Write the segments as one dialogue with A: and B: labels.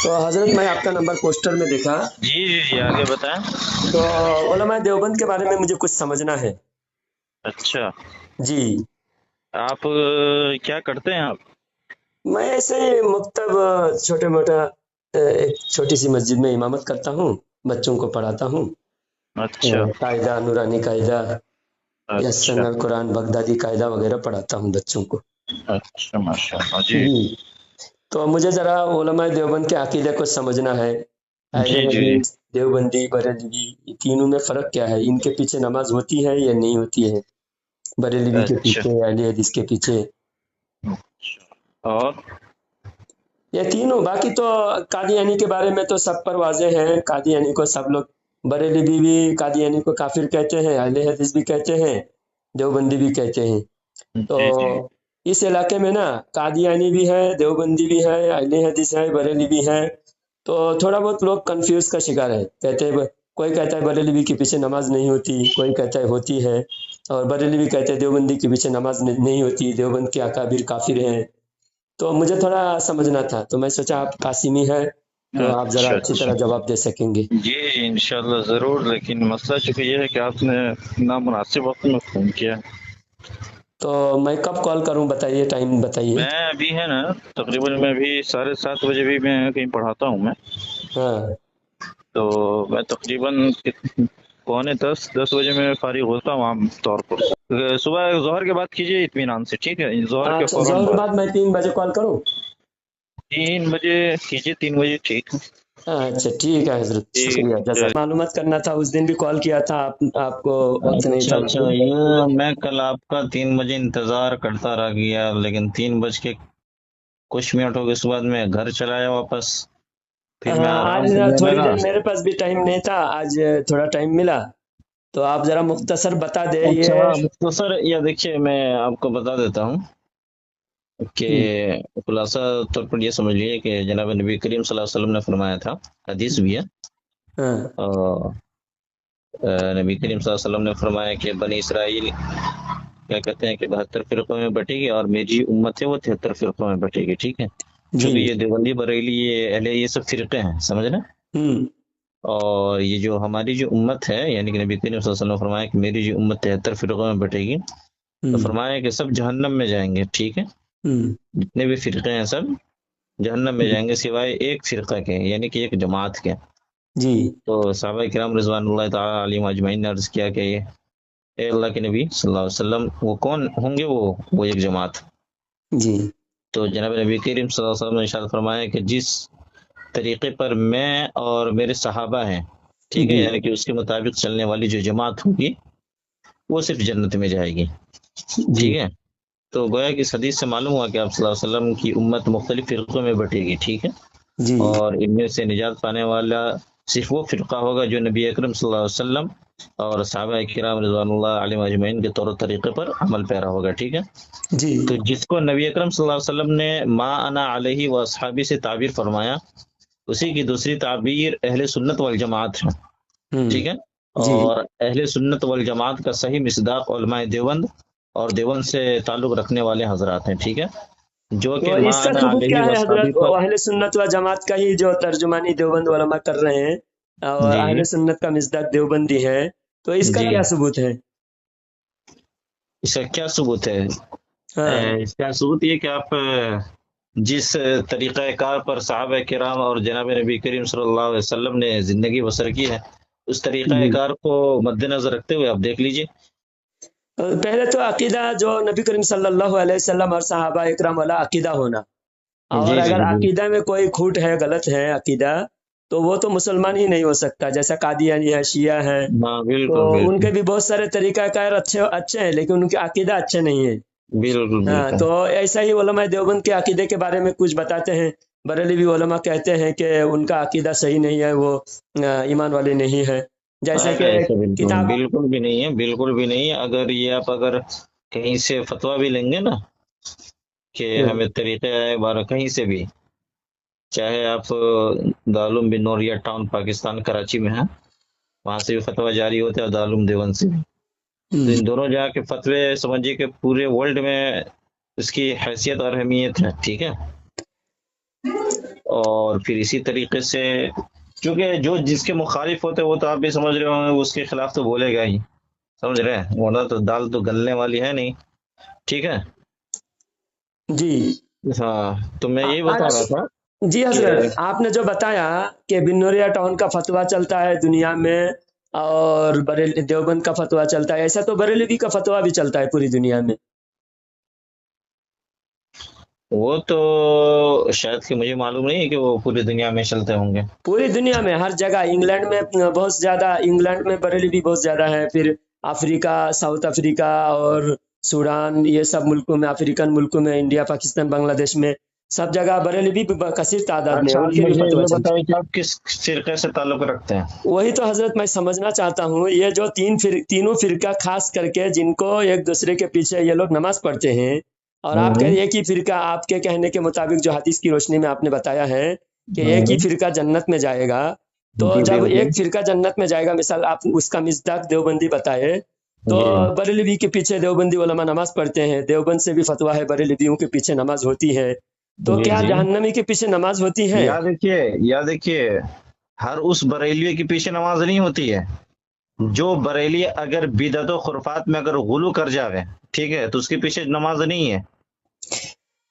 A: تو حضرت میں آپ کا نمبر پوسٹر میں دیکھا،
B: جی جی جی آگے بتائیں۔
A: تو علماء دیوبند کے بارے میں مجھے کچھ سمجھنا ہے
B: اچھا،
A: جی۔
B: آپ کیا کرتے ہیں آپ؟
A: میں ایسے ہی مکتب چھوٹے موٹا ایک چھوٹی سی مسجد میں امامت کرتا ہوں، بچوں کو پڑھاتا ہوں،
B: اچھا
A: قاعدہ، نورانی قاعدہ، یسن
B: اچھا
A: القرآن، بغدادی قاعدہ وغیرہ پڑھاتا ہوں بچوں کو
B: اچھا، ماشاء اللہ جی
A: جی۔ تو مجھے ذرا علماء دیوبند کے عقیدے کو سمجھنا ہے، اہل
B: جی جی جی۔
A: حدیث، دیوبندی، بریلوی، یہ تینوں میں فرق کیا ہے؟ ان کے پیچھے نماز ہوتی ہے یا نہیں ہوتی ہے؟ بریلوی کے
B: اچھا
A: پیچھے، اہل حدیث کے پیچھے،
B: اور
A: یہ تینوں۔ باقی تو قادیانی کے بارے میں تو سب پر واضح ہے، قادیانی کو سب لوگ، بریلوی بھی قادیانی کو کافر کہتے ہیں، اہل حدیث بھی کہتے ہیں، دیوبندی بھی کہتے ہیں۔ تو
B: جی جی
A: اس علاقے میں نا قادیانی بھی ہے، دیوبندی بھی ہے، اہل حدیث ہے، بریلوی بھی ہے۔ تو تھوڑا بہت لوگ کنفیوز کا شکار ہے، کہتے ہیں کوئی کہتا ہے بریلوی کے پیچھے نماز نہیں ہوتی، کوئی کہتا ہے ہوتی ہے، اور بریلوی کہتے ہیں دیوبندی کے پیچھے نماز نہیں ہوتی، دیوبند کے اکابر کافر ہیں۔ تو مجھے تھوڑا سمجھنا تھا، تو میں سوچا آپ قاسمی ہے تو آپ ذرا
B: اچھا
A: اچھی
B: اچھا
A: طرح جواب دے سکیں گے۔
B: جی انشاءاللہ ضرور، لیکن مسئلہ چونکہ یہ ہے کہ آپ نے نامناسب وقت میں فون کیا۔
A: تو میں کب کال کروں؟ بتائیے، ٹائم بتائیے۔
B: میں ابھی ہے نا تقریباً میں ابھی 7:30 بجے بھی میں کہیں پڑھاتا ہوں میں،
A: ہاں
B: تو میں تقریباً 9:45-10 بجے میں فارغ ہوتا ہوں عام طور پر۔ صبح ظہر کے بعد کیجیے اطمینان سے، ٹھیک ہے؟ ظہر کے
A: اچھا،
B: فوراً
A: ظہر کے
B: بعد
A: بعد میں 3 بجے کال کروں؟
B: 3 بجے کیجیے، 3 بجے ٹھیک ہے۔
A: اچھا ٹھیک ہے حضرت، شکریہ، جزاک۔ معلومات کرنا تھا، اس دن بھی کال کیا تھا، آپ کو وقت نہیں
B: اچھا
A: تھا اس
B: اچھا،
A: دن۔
B: یہ میں کل آپ کا 3 بجے انتظار کرتا رہ گیا، لیکن 3 بج کے کچھ منٹوں کے بعد میں گھر چلا آیا واپس، پھر میں
A: آج
B: آرام کرنے
A: تھوڑی
B: لگا۔
A: دیر میرے پاس بھی ٹائم نہیں تھا، آج تھوڑا ٹائم ملا، تو آپ ذرا مختصر بتا دیں
B: اچھا
A: یہ۔
B: مختصر یہ دیکھیے میں آپ کو بتا دیتا ہوں کہ خلاصہ طور پر یہ سمجھ لیے کہ جناب نبی کریم صلی اللہ علیہ وسلم نے فرمایا تھا، حدیث بھی ہے،
A: ہاں
B: نبی کریم صلی اللہ علیہ وسلم نے فرمایا کہ بنی اسرائیل کیا کہتے ہیں کہ 72 فرقوں میں بٹے گی، اور میری امت ہے وہ 73 فرقوں میں بٹے گی، ٹھیک ہے؟
A: جی۔
B: چونکہ یہ دیوبندی، بریلی، یہ اہل، یہ سب فرقے ہیں، سمجھ نا؟
A: ہوں
B: اور یہ جو ہماری جو امت ہے، یعنی کہ نبی کریم صلی اللہ علیہ وسلم نے فرمایا کہ میری جو امت 73 فرقوں میں بٹے گی، تو فرمایا کہ سب جہنم میں جائیں گے، ٹھیک ہے؟ جتنے بھی فرقے ہیں سب جہنم میں جائیں گے سوائے ایک فرقہ کے، یعنی کہ ایک جماعت کے۔
A: جی
B: تو صحابہ کرام رضوان اللہ تعالیٰ علیہم اجمعین نے عرض کیا کہ اے اللہ کے نبی صلی اللہ علیہ وسلم، وہ کون ہوں گے؟ وہ ایک جماعت۔
A: جی
B: تو جناب نبی کریم صلی اللہ علیہ وسلم نے ارشاد فرمایا کہ جس طریقے پر میں اور میرے صحابہ ہیں، ٹھیک ہے،
A: جی
B: یعنی کہ اس کے مطابق چلنے والی جو جماعت ہوگی وہ صرف جنت میں جائے گی،
A: جی
B: ٹھیک ہے؟ تو گویا کہ اس حدیث سے معلوم ہوا کہ آپ صلی اللہ علیہ وسلم کی امت مختلف فرقوں میں بٹے گی، ٹھیک ہے؟
A: جی
B: اور ان میں سے نجات پانے والا صرف وہ فرقہ ہوگا جو نبی اکرم صلی اللہ علیہ وسلم اور صحابہ کرام رضوان اللہ علیہ اجمعین کے طور و طریقے پر عمل پیرا ہوگا، ٹھیک ہے؟
A: جی
B: تو جس کو نبی اکرم صلی اللہ علیہ وسلم نے ما انا علیہ و اصحابی سے تعبیر فرمایا، اسی کی دوسری تعبیر اہل سنت والجماعت ہے، ٹھیک ہے؟
A: جی
B: اور اہل سنت والجماعت کا صحیح مصداق علماء دیوبند اور دیوبند سے تعلق رکھنے والے حضرات ہیں، ٹھیک ہے؟ جو
A: تو
B: کہ
A: اس
B: ما
A: کا
B: انا
A: ثبوت
B: علیہ
A: کیا
B: و
A: ہے
B: اصحابی
A: حضرت؟
B: پر۔
A: اہل سنت و جماعت کا ہی جو ترجمانی دیوبند علماء کر رہے ہیں، اور
B: جی
A: اہل سنت کا مصداق دیوبندی ہے، تو اس کا
B: جی،
A: کیا ثبوت ہے؟
B: اس کا کیا ثبوت ہے؟
A: ہاں
B: اس کا ثبوت یہ کہ آپ جس طریقہ کار پر صحابہ کرام اور جناب نبی کریم صلی اللہ علیہ وسلم نے زندگی بسر کی ہے، اس طریقہ
A: جی۔
B: کار کو مد نظر رکھتے ہوئے آپ دیکھ لیجئے۔
A: پہلے تو عقیدہ جو نبی کریم صلی اللہ علیہ وسلم اور صحابہ اکرام والا عقیدہ ہونا، اور
B: جی جی
A: اگر
B: جی،
A: عقیدہ میں کوئی کھوٹ ہے، غلط ہے عقیدہ، تو وہ تو مسلمان ہی نہیں ہو سکتا، جیسا قادیانی ہے، شیعہ ہے،
B: ہاں
A: تو
B: بالکل
A: ان
B: بالکل
A: کے بھی بہت سارے طریقہ کار اچھے اچھے ہیں، لیکن ان کے عقیدہ اچھے نہیں ہیں۔
B: بالکل
A: ہاں،
B: بالکل۔
A: تو ایسا ہی علماء دیوبند کے عقیدے کے بارے میں کچھ بتاتے ہیں، بریلوی علماء کہتے ہیں کہ ان کا عقیدہ صحیح نہیں ہے، وہ ایمان والے نہیں ہے، جیسا کہ
B: ایسا بالکل
A: کتاب۔
B: بالکل بھی نہیں ہے، بالکل بھی نہیں ہے۔ اگر یہ آپ اگر کہیں سے فتویٰ بھی لیں گے نا کہ ہمیں طریقہ ہے بارہ، کہیں سے بھی، چاہے آپ دارالعلوم بن نوریا ٹاؤن پاکستان کراچی میں ہیں، وہاں سے بھی فتویٰ جاری ہوتے ہیں، اور دارالعلوم دیوبند سے بھی، تو ان دونوں جگہ کے فتوے سمجھیے کہ پورے ورلڈ میں اس کی حیثیت اور اہمیت ہے، ٹھیک ہے؟ اور پھر اسی طریقے سے چونکہ جو جس کے مخالف ہوتے ہیں وہ تو آپ بھی سمجھ رہے ہوں گے، اس کے خلاف تو بولے گا ہی، سمجھ رہے ہیں، ورنہ تو دال تو گلنے والی ہے نہیں. ٹھیک ہے.
A: جی.
B: ہاں تو میں یہی بتا رہا تھا
A: جی
B: کہ
A: حضرت، آپ نے جو بتایا کہ بنوریا ٹاؤن کا فتویٰ چلتا ہے دنیا میں اور دیوبند کا فتویٰ چلتا ہے، ایسا تو بریلوی کا فتویٰ بھی چلتا ہے پوری دنیا میں.
B: وہ تو شاید کہ مجھے معلوم نہیں ہے کہ وہ پوری دنیا میں چلتے ہوں گے.
A: پوری دنیا میں ہر جگہ، انگلینڈ میں بہت زیادہ، انگلینڈ میں بریلوی بہت زیادہ ہے، پھر افریقہ، ساؤتھ افریقہ اور سوڈان، یہ سب ملکوں میں، افریقن ملکوں میں، انڈیا، پاکستان، بنگلہ دیش میں سب جگہ بریلوی کثیر تعداد میں
B: اچھا
A: ان
B: آپ
A: کے بھی
B: مجھے
A: فتویٰ
B: یہ
A: چلتے ہیں.
B: بتائیں کہ آپ کس فرقے سے تعلق رکھتے ہیں؟
A: وہی تو حضرت میں سمجھنا چاہتا ہوں، یہ جو تینوں فرقہ خاص کر کے جن کو ایک دوسرے کے پیچھے یہ لوگ نماز پڑھتے ہیں، اور آپ کا ایک ہی فرقہ، آپ کے کہنے کے مطابق جو حدیث کی روشنی میں آپ نے بتایا ہے کہ ایک ہی فرقہ جنت میں جائے گا، تو
B: جی
A: جب
B: بالکل.
A: ایک فرقہ جنت میں جائے گا، مثال آپ اس کا مصداق دیوبندی بتائے، تو
B: جی
A: بریلوی کے پیچھے دیوبندی علماء نماز پڑھتے ہیں، دیوبند سے بھی فتویٰ ہے بریلویوں کے پیچھے نماز ہوتی ہے، تو
B: جی
A: کیا
B: جی
A: جہنمی کے پیچھے نماز ہوتی ہے؟
B: یاد دیکھیے ہر اس بریلوی کے پیچھے نماز نہیں ہوتی ہے. جو بریلی اگر بدعت و خرافات میں اگر غلو کر جاوے، ٹھیک ہے، تو اس کے پیچھے نماز نہیں ہے.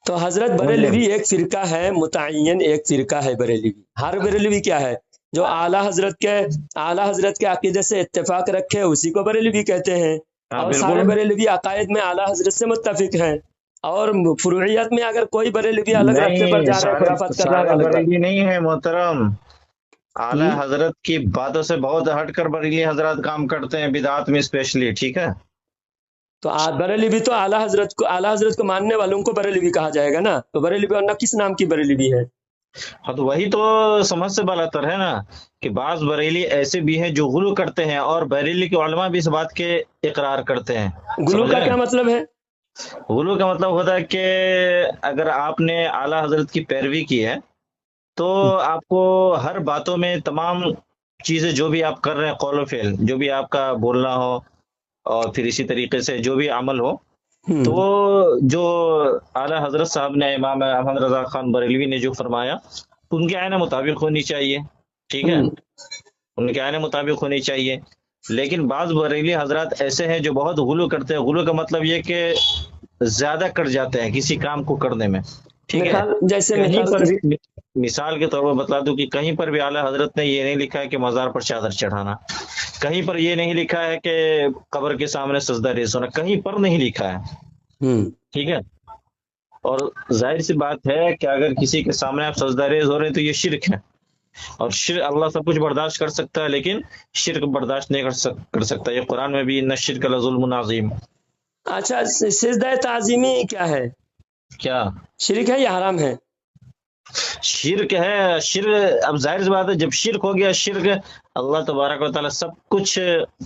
A: تو حضرت
B: سمجھ رہے
A: بریلوی
B: ہیں؟
A: ایک فرقہ ہے، متعین ایک فرقہ ہے بریلوی. ہر بریلوی کیا ہے؟ جو اعلیٰ حضرت کے عقیدے سے اتفاق رکھے اسی کو بریلوی کہتے ہیں،
B: ہاں
A: اور سارے
B: بالکل.
A: بریلوی عقائد میں اعلیٰ حضرت سے متفق ہیں، اور فروعیت میں اگر کوئی بریلوی الگ راستے پر
B: نہیں،
A: جا رہا ہے، خرافات کر رہا ہے،
B: سارے
A: وہ الگ بات.
B: بریلی نہیں ہے محترم. اعلی
A: ہم؟
B: حضرت کی باتوں سے بہت ہٹ کر بریلی حضرات کام کرتے ہیں، بدعات میں اسپیشلی. ٹھیک ہے.
A: تو بریلوی تو اعلیٰ حضرت کو ماننے والوں کو بریلوی کہا جائے گا نا، تو بریلوی ورنہ کس نام کی بریلوی ہے؟
B: ہاں تو وہی تو سمجھ سے بالاتر ہے نا کہ بعض بریلی ایسے بھی ہیں جو غلو کرتے ہیں، اور بریلی کے علماء بھی اس بات کے اقرار کرتے ہیں.
A: گلو
B: سمجھ
A: کا
B: رہے
A: کیا
B: ہیں؟
A: مطلب ہے؟
B: غلو کا مطلب ہوتا ہے کہ اگر آپ نے اعلی حضرت کی پیروی کی ہے تو آپ کو ہر باتوں میں تمام چیزیں جو بھی آپ کر رہے ہیں، قول و فعل جو بھی آپ کا بولنا ہو، اور پھر اسی طریقے سے جو بھی عمل ہو، تو
A: ہم۔
B: جو اعلیٰ حضرت صاحب نے، امام احمد رضا خان بریلوی نے جو فرمایا ان کے آئین مطابق ہونی چاہیے. ٹھیک ہے،
A: ہم۔
B: ان کے آئین مطابق ہونی چاہیے. لیکن بعض بریلی حضرات ایسے ہیں جو بہت غلو کرتے ہیں. غلو کا مطلب یہ کہ زیادہ کر جاتے ہیں کسی کام کو کرنے میں. ٹھیک ہے.
A: جیسے
B: کہیں
A: مثال
B: پر بھی مثال کے طور پر بتا دوں کہ کہیں پر بھی اعلیٰ حضرت نے یہ نہیں لکھا ہے کہ مزار پر چادر چڑھانا، کہیں پر یہ نہیں لکھا ہے کہ قبر کے سامنے سجدہ ریز ہونا، کہیں پر نہیں لکھا ہے.
A: ہم۔
B: ٹھیک ہے. اور ظاہر سی بات ہے کہ اگر کسی کے سامنے آپ سجدہ ریز ہو رہے ہیں تو یہ شرک ہے. اور شرک، اللہ سب کچھ برداشت کر سکتا ہے لیکن شرک برداشت نہیں کر سکتا. یہ قرآن میں بھی ان الشرک لظلم عظیم.
A: اچھا، سجدہ تعظیمی کیا ہے؟
B: کیا
A: شرک ہے یا حرام ہے؟
B: شرک ہے؟ شرک اب ظاہر سی بات ہے، جب شرک ہو گیا، شرک اللہ تبارک و تعالیٰ سب کچھ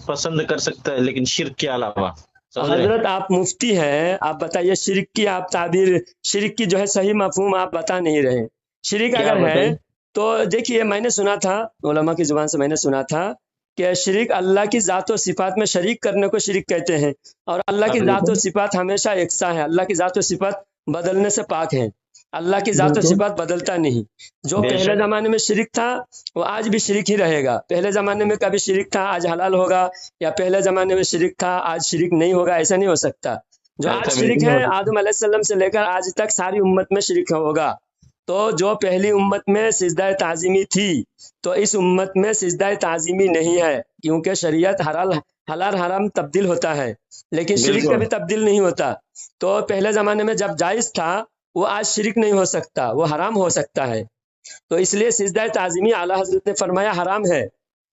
B: پسند کر سکتا ہے لیکن شرک کے علاوہ. سمجھ رہے ہیں؟
A: حضرت آپ مفتی ہیں، آپ بتائیے شرک کی آپ تعبیر، شرک کی جو ہے صحیح مفہوم آپ بتا نہیں رہے. شرک
B: کیا
A: اگر ہے
B: بتائیے؟
A: تو دیکھیے، میں نے سنا تھا، علماء کی زبان سے میں نے سنا تھا کہ شرک اللہ کی ذات و صفات میں شریک کرنے کو شرک کہتے ہیں، اور اللہ
B: ہاں
A: کی ذات و
B: بالکل
A: صفات ہمیشہ یکساں ہے. اللہ کی ذات و صفات بدلنے سے پاک ہے، اللہ کی ذات و
B: بالکل
A: صفات بدلتا نہیں. جو
B: بے
A: پہلے
B: شک.
A: زمانے میں شرک تھا وہ آج بھی شرک ہی رہے گا. پہلے زمانے میں کبھی شرک تھا آج حلال ہوگا، یا پہلے زمانے میں شرک تھا آج شرک نہیں ہوگا، ایسا نہیں ہو سکتا. جو آج
B: ایسا
A: شرک
B: بالکل نہیں
A: ہے،
B: ہو سکتا.
A: آدم علیہ السلام سے لے کر آج تک ساری امت میں شرک ہوگا. تو جو پہلی امت میں سجدہ تعظیمی تھی، تو اس امت میں سجدہ تعظیمی نہیں ہے، کیونکہ شریعت حلال حرام تبدیل ہوتا ہے لیکن شرک
B: بالکل
A: کبھی تبدیل نہیں ہوتا. تو پہلے زمانے میں جب جائز تھا وہ آج شرک نہیں ہو سکتا، وہ حرام ہو سکتا ہے. تو اس لیے سجدہ تعظیمی اعلیٰ حضرت نے فرمایا حرام ہے،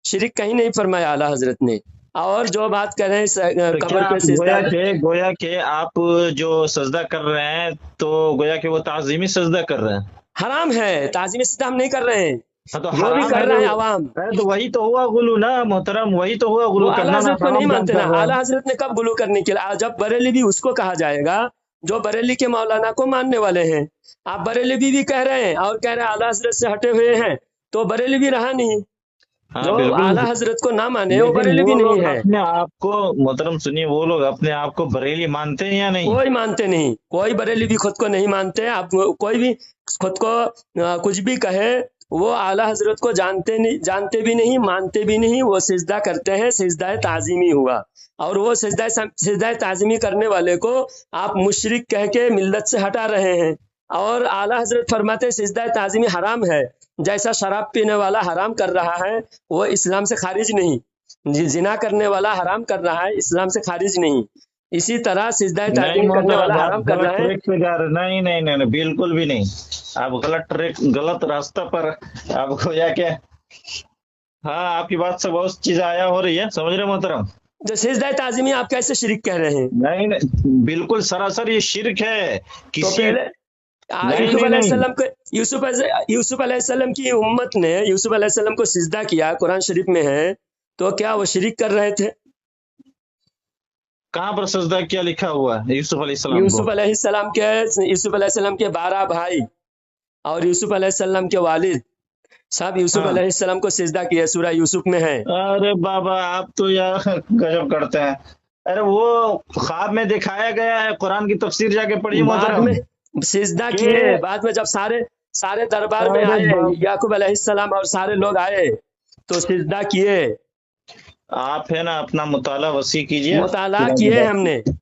A: شرک کہیں نہیں فرمایا اعلیٰ حضرت نے. اور جو بات کریں
B: تو کیا
A: قبر پہ
B: آپ
A: سجدہ،
B: گویا کہ آپ جو سجدہ کر رہے ہیں تو گویا کہ وہ تعظیمی سجدہ کر رہے ہیں.
A: حرام ہے، تعظیم سجدہ ہم نہیں کر رہے ہیں،
B: ہاں تو
A: جو بھی
B: حرام
A: کر
B: ہے
A: رہے ہیں عوام.
B: تو وہی تو ہوا غلو نا محترم، وہی تو ہوا
A: وہ
B: غلو
A: اعلیٰ
B: کرنا نا،
A: حضرت کو نہیں
B: حرام کام
A: مانتے نا.
B: کر رہے ہیں.
A: اعلیٰ حضرت نے کب گلو کرنے کے لیے؟ جب بریلی بھی اس کو کہا جائے گا جو بریلی کے مولانا کو ماننے والے ہیں. آپ بریلی بھی کہہ رہے ہیں اور کہہ رہے ہیں اعلیٰ حضرت سے ہٹے ہوئے ہیں، تو بریلی بھی رہا نہیں.
B: हाँ
A: जो
B: बिल्कुल।
A: आला हजरत को ना माने वो
B: लेकिन
A: बरेली
B: वो
A: भी नहीं
B: लोग
A: है।
B: अपने आप को, मोहतरम सुनिए, वो लोग अपने आप को बरेली मानते हैं या नहीं?
A: कोई मानते नहीं, कोई बरेली भी खुद को नहीं मानते। आप कोई भी खुद को कुछ भी कहे, वो आला हजरत को जानते नहीं, जानते भी नहीं, मानते भी नहीं। वो सिजदा करते हैं, सिजदा ताजीमी हुआ। और वो सिजदा ताजीमी करने वाले को आप मुशरिक कह के मिल्लत से हटा रहे हैं। और आला हजरत फरमाते सिजदा ताजीमी हराम है, जैसा शराब पीने वाला हराम कर रहा है वो इस्लाम से खारिज नहीं, जिना करने वाला हराम कर रहा है इस्लाम से खारिज नहीं। इसी तरह सिजदा
B: नहीं
A: ताजीम करने वाला
B: मोहतरम, आप
A: हराम कर
B: गलत
A: रहा है।
B: ट्रैक पे जा रहे हैं। नहीं नहीं नहीं नहीं, बिल्कुल भी नहीं। आप गलत ट्रैक, गलत रास्ता पर आपको या क्या। हाँ, आपकी बात से बहुत चीज आया हो रही है, समझ रहे मोहतरम?
A: जो सिजदा ताजीमी आप कैसे शिरक कह रहे हैं?
B: नहीं नहीं, बिल्कुल सरासर ये शिरक है
A: तो
B: किसी।
A: पहले
B: नहीं
A: यूसुफ
B: नहीं नहीं,
A: अलैहिस्सलाम को यूसुफ अलैहिस्सलाम की उम्मत ने यूसुफ अलैहिस्सलाम को सिजदा किया, कुरान शरीफ में है। तो क्या वो शिरक कर रहे थे?
B: कहाँ पर सजदा किया लिखा हुआ है यूसुफ अलैहिस्सलाम को?
A: यूसुफ अलैहिस्सलाम के 12 भाई और यूसुफ अलैहिस्सलाम के वालिद सब यूसुफ
B: हाँ।
A: अलैहिस्सलाम को सिजदा किया, सूरह यूसुफ में है।
B: अरे बाबा, आप तो यार गजब करते हैं। अरे वो ख्वाब में दिखाया गया है, कुरान की तफसीर जाके पढ़िए
A: बाद
B: मोहतरम।
A: में सिजदा
B: के-
A: किए, बाद में जब सारे दरबार में
B: अरे
A: आए
B: बाप।
A: याकूब अलैहिस्सलाम और सारे लोग आए तो सिजदा किए,
B: आप है ना अपना मुताला वसी कीजिए।
A: मुताला किए हमने,
B: नहीं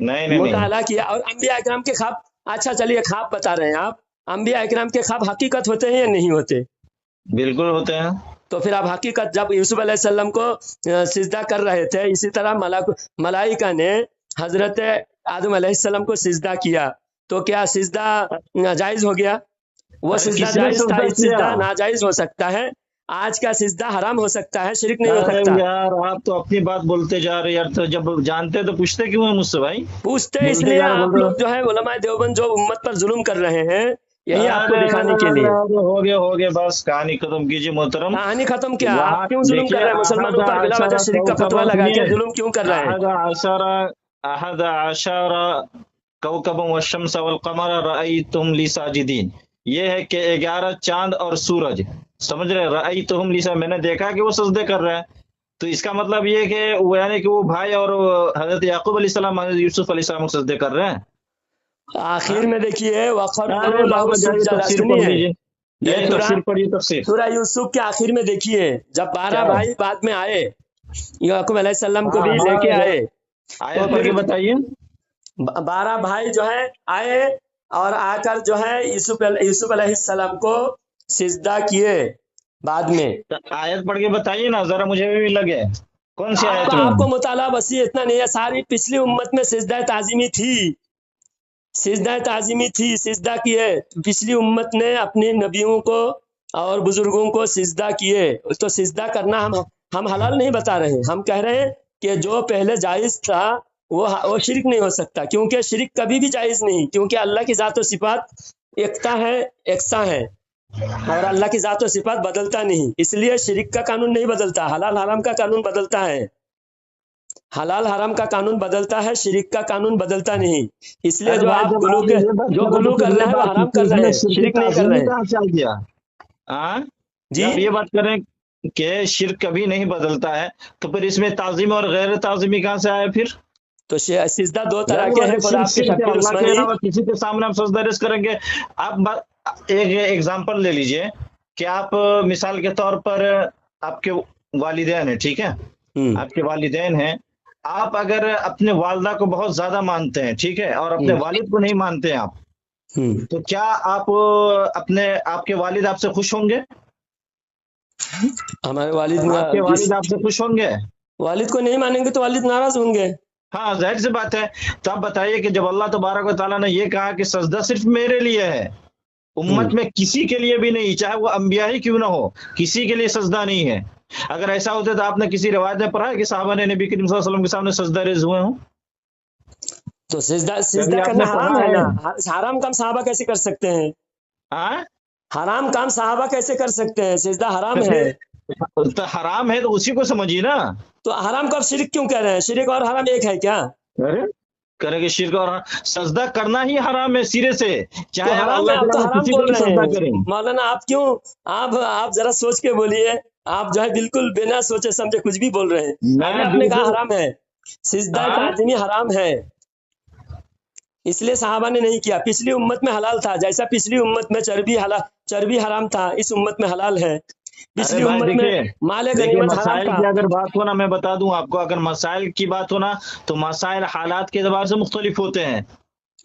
B: नहीं नहीं,
A: मुताला किया। और अंबिया इकराम के ख्वाब, अच्छा चलिए ख्वाब बता रहे हैं आप, अंबिया इकराम के ख्वाब हकीकत होते हैं या नहीं होते?
B: बिल्कुल होते हैं।
A: तो फिर आप हकीकत, जब यूसुफ अलैहिस्सलाम को सिजदा कर रहे थे, इसी तरह मलाइका ने हजरत आदम अलैहिस्सलाम को सिजदा किया, तो क्या सिजदा जायज हो गया? वो सिजदा
B: किसने
A: जायज था,
B: सजदा
A: इस सिजदा
B: किया?
A: नाजायज हो सकता है। आज का सिजदा हराम हो सकता है, शिरक नहीं हो
B: अरे
A: सकता।
B: यार, आप तो अपनी बात बोलते जा रहे हैं यार। तो जब जानते तो पूछते क्यों है मुझसे भाई?
A: पूछते
B: बोलते
A: इसलिए
B: जा रहे,
A: आप
B: बोलते
A: लोग जो है उलमाए देवबंद जो उम्मत पर जुल्म कर रहे हैं, यही आपको
B: अरे
A: दिखाने के लिए।
B: हो गया बस, कहानी खत्म कीजिए मोहतरम।
A: कहानी खत्म क्या? आप
B: वहाँ
A: क्यों जुल्म कर
B: देखिए,
A: रहे हैं मुसलमानों पर? बिला वजह शिरक का फतवा लगा के जुल्म क्यों कर रहे हैं?
B: अहद आशरा कौकबम वशम्स वल कमर रअयतुहुम ली साजिदीन। ये है कि 11 चांद और सूरज, समझ रहे? रअयतुहुम ली, मैंने देखा कि वो सजदे कर रहे हैं। तो इसका मतलब ये कि वो, यानी कि वो भाई और हजरत याकूब अलैहिस्सलाम, हजरत यूसुफ अलैहिस्सलाम को सजदे कर रहे हैं।
A: आखिर में देखिए
B: अरे बाबा जाइए तफसीर पढ़ लीजिए, जाइए तफसीर पढ़िए, तफसीर।
A: सूरह यूसुफ के आखिर में देखिए, जब 12 भाई बाद में आए, याकूब अलैहिस्सलाम को भी लेके आए,
B: आया पढ़ के बताइए।
A: 12 भाई जो है आए और आकर जो है यूसुफ अलैहिस्सलाम को सिजदा किए बाद में।
B: आयत पढ़ के बताइए ना जरा, मुझे भी लगे कौन सी आयत में।
A: आपको मुताला वसी इतना नहीं है। सारी पिछली उम्मत में सिजदा ताजीमी थी, सिजदा ताजीमी थी, सिजदा किए। पिछली उम्मत ने अपने नबियों को और बुजुर्गों को सिजदा किए। तो सिजदा करना हम हलाल नहीं बता रहे, हम कह रहे हैं कि जो पहले जायज था वो शिरक नहीं हो सकता, क्योंकि शिरक कभी भी जायज नहीं, क्योंकि अल्लाह की जात और सिफात एकता है, एकसा है, और अल्लाह की जात और सिफात बदलता नहीं। इसलिए शिरक का कानून नहीं बदलता, हलाल हराम का कानून बदलता है। हलाल हराम का कानून बदलता है, शिरक का कानून बदलता नहीं। इसलिए जो आप गुलू कर रहे हैं वो हराम कर रहे हैं, शिरक नहीं कर रहे हैं।
B: कहाँ चल गया? हाँ
A: जी,
B: आप ये बात करें कि शिरक कभी नहीं बदलता है, तो फिर इसमें ताजीम और गैर ताजीमी कहाँ से आया फिर?
A: तो सिजदा दो तरह के हैं, खुदा आपके शकील उस्मानी।
B: किसी के सामने हम सजदा रिज़ करेंगे। आप एक एग्जांपल ले लीजिए कि आप मिसाल के तौर पर आपके वालिदैन हैं, ठीक है? आपके वालिदैन हैं, आप अगर अपने वालदा को बहुत ज्यादा मानते हैं, ठीक है, और अपने वालिद को नहीं मानते हैं आप, तो क्या आप आपके वालिद आपसे खुश होंगे?
A: हमारे वालिद
B: आपके वालिद आपसे खुश होंगे?
A: वालिद को नहीं मानेंगे तो वालिद नाराज होंगे।
B: हाँ, जाहिर सी बात है। तो आप बताइए कि जब अल्लाह तबारक व तआला ने ये कहा कि सजदा सिर्फ मेरे लिए है, उम्मत में किसी के लिए भी नहीं, चाहे वो अंबिया ही क्यों ना हो, किसी के लिए सजदा नहीं है। अगर ऐसा होता तो आपने किसी रिवायत में पढ़ा है कि साहबा ने नबी करीम सल्लल्लाहु अलैहि वसल्लम के सामने सजदा रेज़ हुए हों?
A: तो सिजदा करना हराम है ना। हराम काम साहबा कैसे कर सकते हैं?
B: हाँ,
A: हराम काम साहबा कैसे कर सकते हैं? सिजदा हराम है
B: तो हराम है तो उसी को समझिए ना।
A: तो हराम को आप शिरक क्यों कह रहे हैं? शिरक और हराम एक है क्या?
B: अरे کرے کہ شرک اور سجدہ کرنا ہی حرام ہے سرے سے،
A: تو
B: چاہے آپ
A: حرام ہے،
B: اللہ
A: آپ تو
B: تعالیٰ
A: حرام
B: کسی کو
A: بول
B: بھی
A: رہے
B: سجدہ
A: ہیں
B: کریں۔
A: مولانا۔ آپ کیوں، آپ ذرا سوچ کے بولیے، آپ جو ہے بالکل بنا سوچے سمجھے کچھ بھی بول رہے ہیں۔
B: میں
A: ابھی آپ نے کہا
B: بالکل
A: حرام ہے، سجدہ
B: ہاں
A: تعظیمی حرام ہے، اس لیے صحابہ نے نہیں کیا۔ پچھلی امت میں حلال تھا، جیسا پچھلی امت میں چربی حرام تھا، اس امت میں حلال ہے۔
B: ارے
A: پچھلی
B: بھائی
A: امت میں مال
B: دیکھیے
A: غنیمت حرام
B: مسائل
A: تھا۔
B: کی اگر بات ہو نا، میں بتا دوں آپ کو، اگر مسائل کی بات ہو نا تو مسائل حالات کے اعتبار سے مختلف ہوتے ہیں،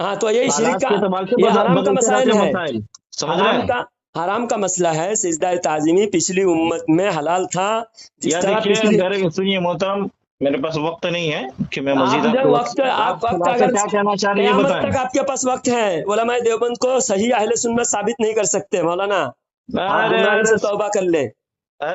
A: ہاں تو یہی شرک
B: حالات
A: کا،
B: کے اعتبار سے
A: یہ حرام کا
B: بدلتے
A: مسائل
B: رہتے ہیں
A: ہے،
B: مسائل، سمجھ رہے ہیں؟
A: حرام کا مسئلہ ہے۔ سجدہ تعظیمی پچھلی امت میں حلال تھا، جس
B: یا
A: طرح
B: دیکھیے
A: پچھلی،
B: اگر سنیے محترم، میرے پاس وقت نہیں ہے کہ میں مزید
A: آپ
B: آپ
A: جو
B: کو
A: وقت، آپ وقت
B: خلاصہ
A: اگر
B: کیا کہنا چاہ رہے ہیں یہ
A: قیامت
B: بتائیں۔
A: تک آپ کے پاس وقت ہے، علماء دیوبند کو صحیح اہل سنت ثابت نہیں کر سکتے مولانا۔ آپ
B: ارے
A: گمراہی
B: ارے
A: سے توبہ کر لیں،
B: کیا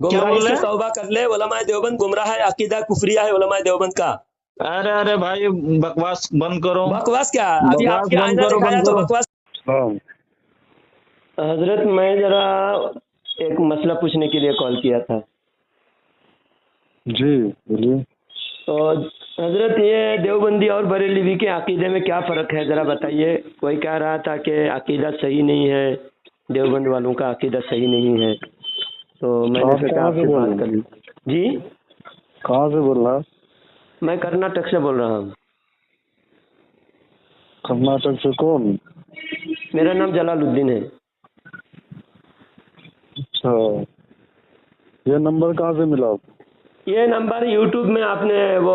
A: گمراہی
B: بول
A: سے
B: رہے ہیں؟
A: توبہ کر لے۔ علماء دیوبند گمراہ ہے، عقیدہ کفریہ ہے علماء دیوبند کا۔
B: ارے ارے بھائی بکواس بند کرو،
A: بکواس کیا؟ ابھی آپ
B: بکواس
A: کے
B: بند
A: آئینہ
B: کرو،
A: دکھایا
B: بند
A: تو
B: کرو۔
A: بکواس۔ حضرت میں ذرا ایک مسئلہ پوچھنے کے لیے کال کیا تھا۔
C: جی بولیے۔
A: تو حضرت یہ دیوبندی اور بریلوی کے عقیدے میں کیا فرق ہے ذرا بتائیے۔ کوئی کہہ رہا تھا کہ عقیدہ صحیح نہیں ہے، دیوبند والوں کا عقیدہ صحیح نہیں ہے، تو میں نے
C: آپ
A: سوچا
C: کہاں
A: آپ
C: سے
A: سے
C: بول
A: بات
C: رہے
A: کر
C: ہیں؟
A: لوں۔ جی
C: کہاں سے بول رہا؟
A: میں کرناٹک سے بول رہا ہوں۔
C: کرناٹک سے کون؟
A: میرا نام جلال الدین ہے۔
C: اچھا، یہ نمبر کہاں سے ملا؟
A: یہ نمبر یوٹیوب میں آپ نے وہ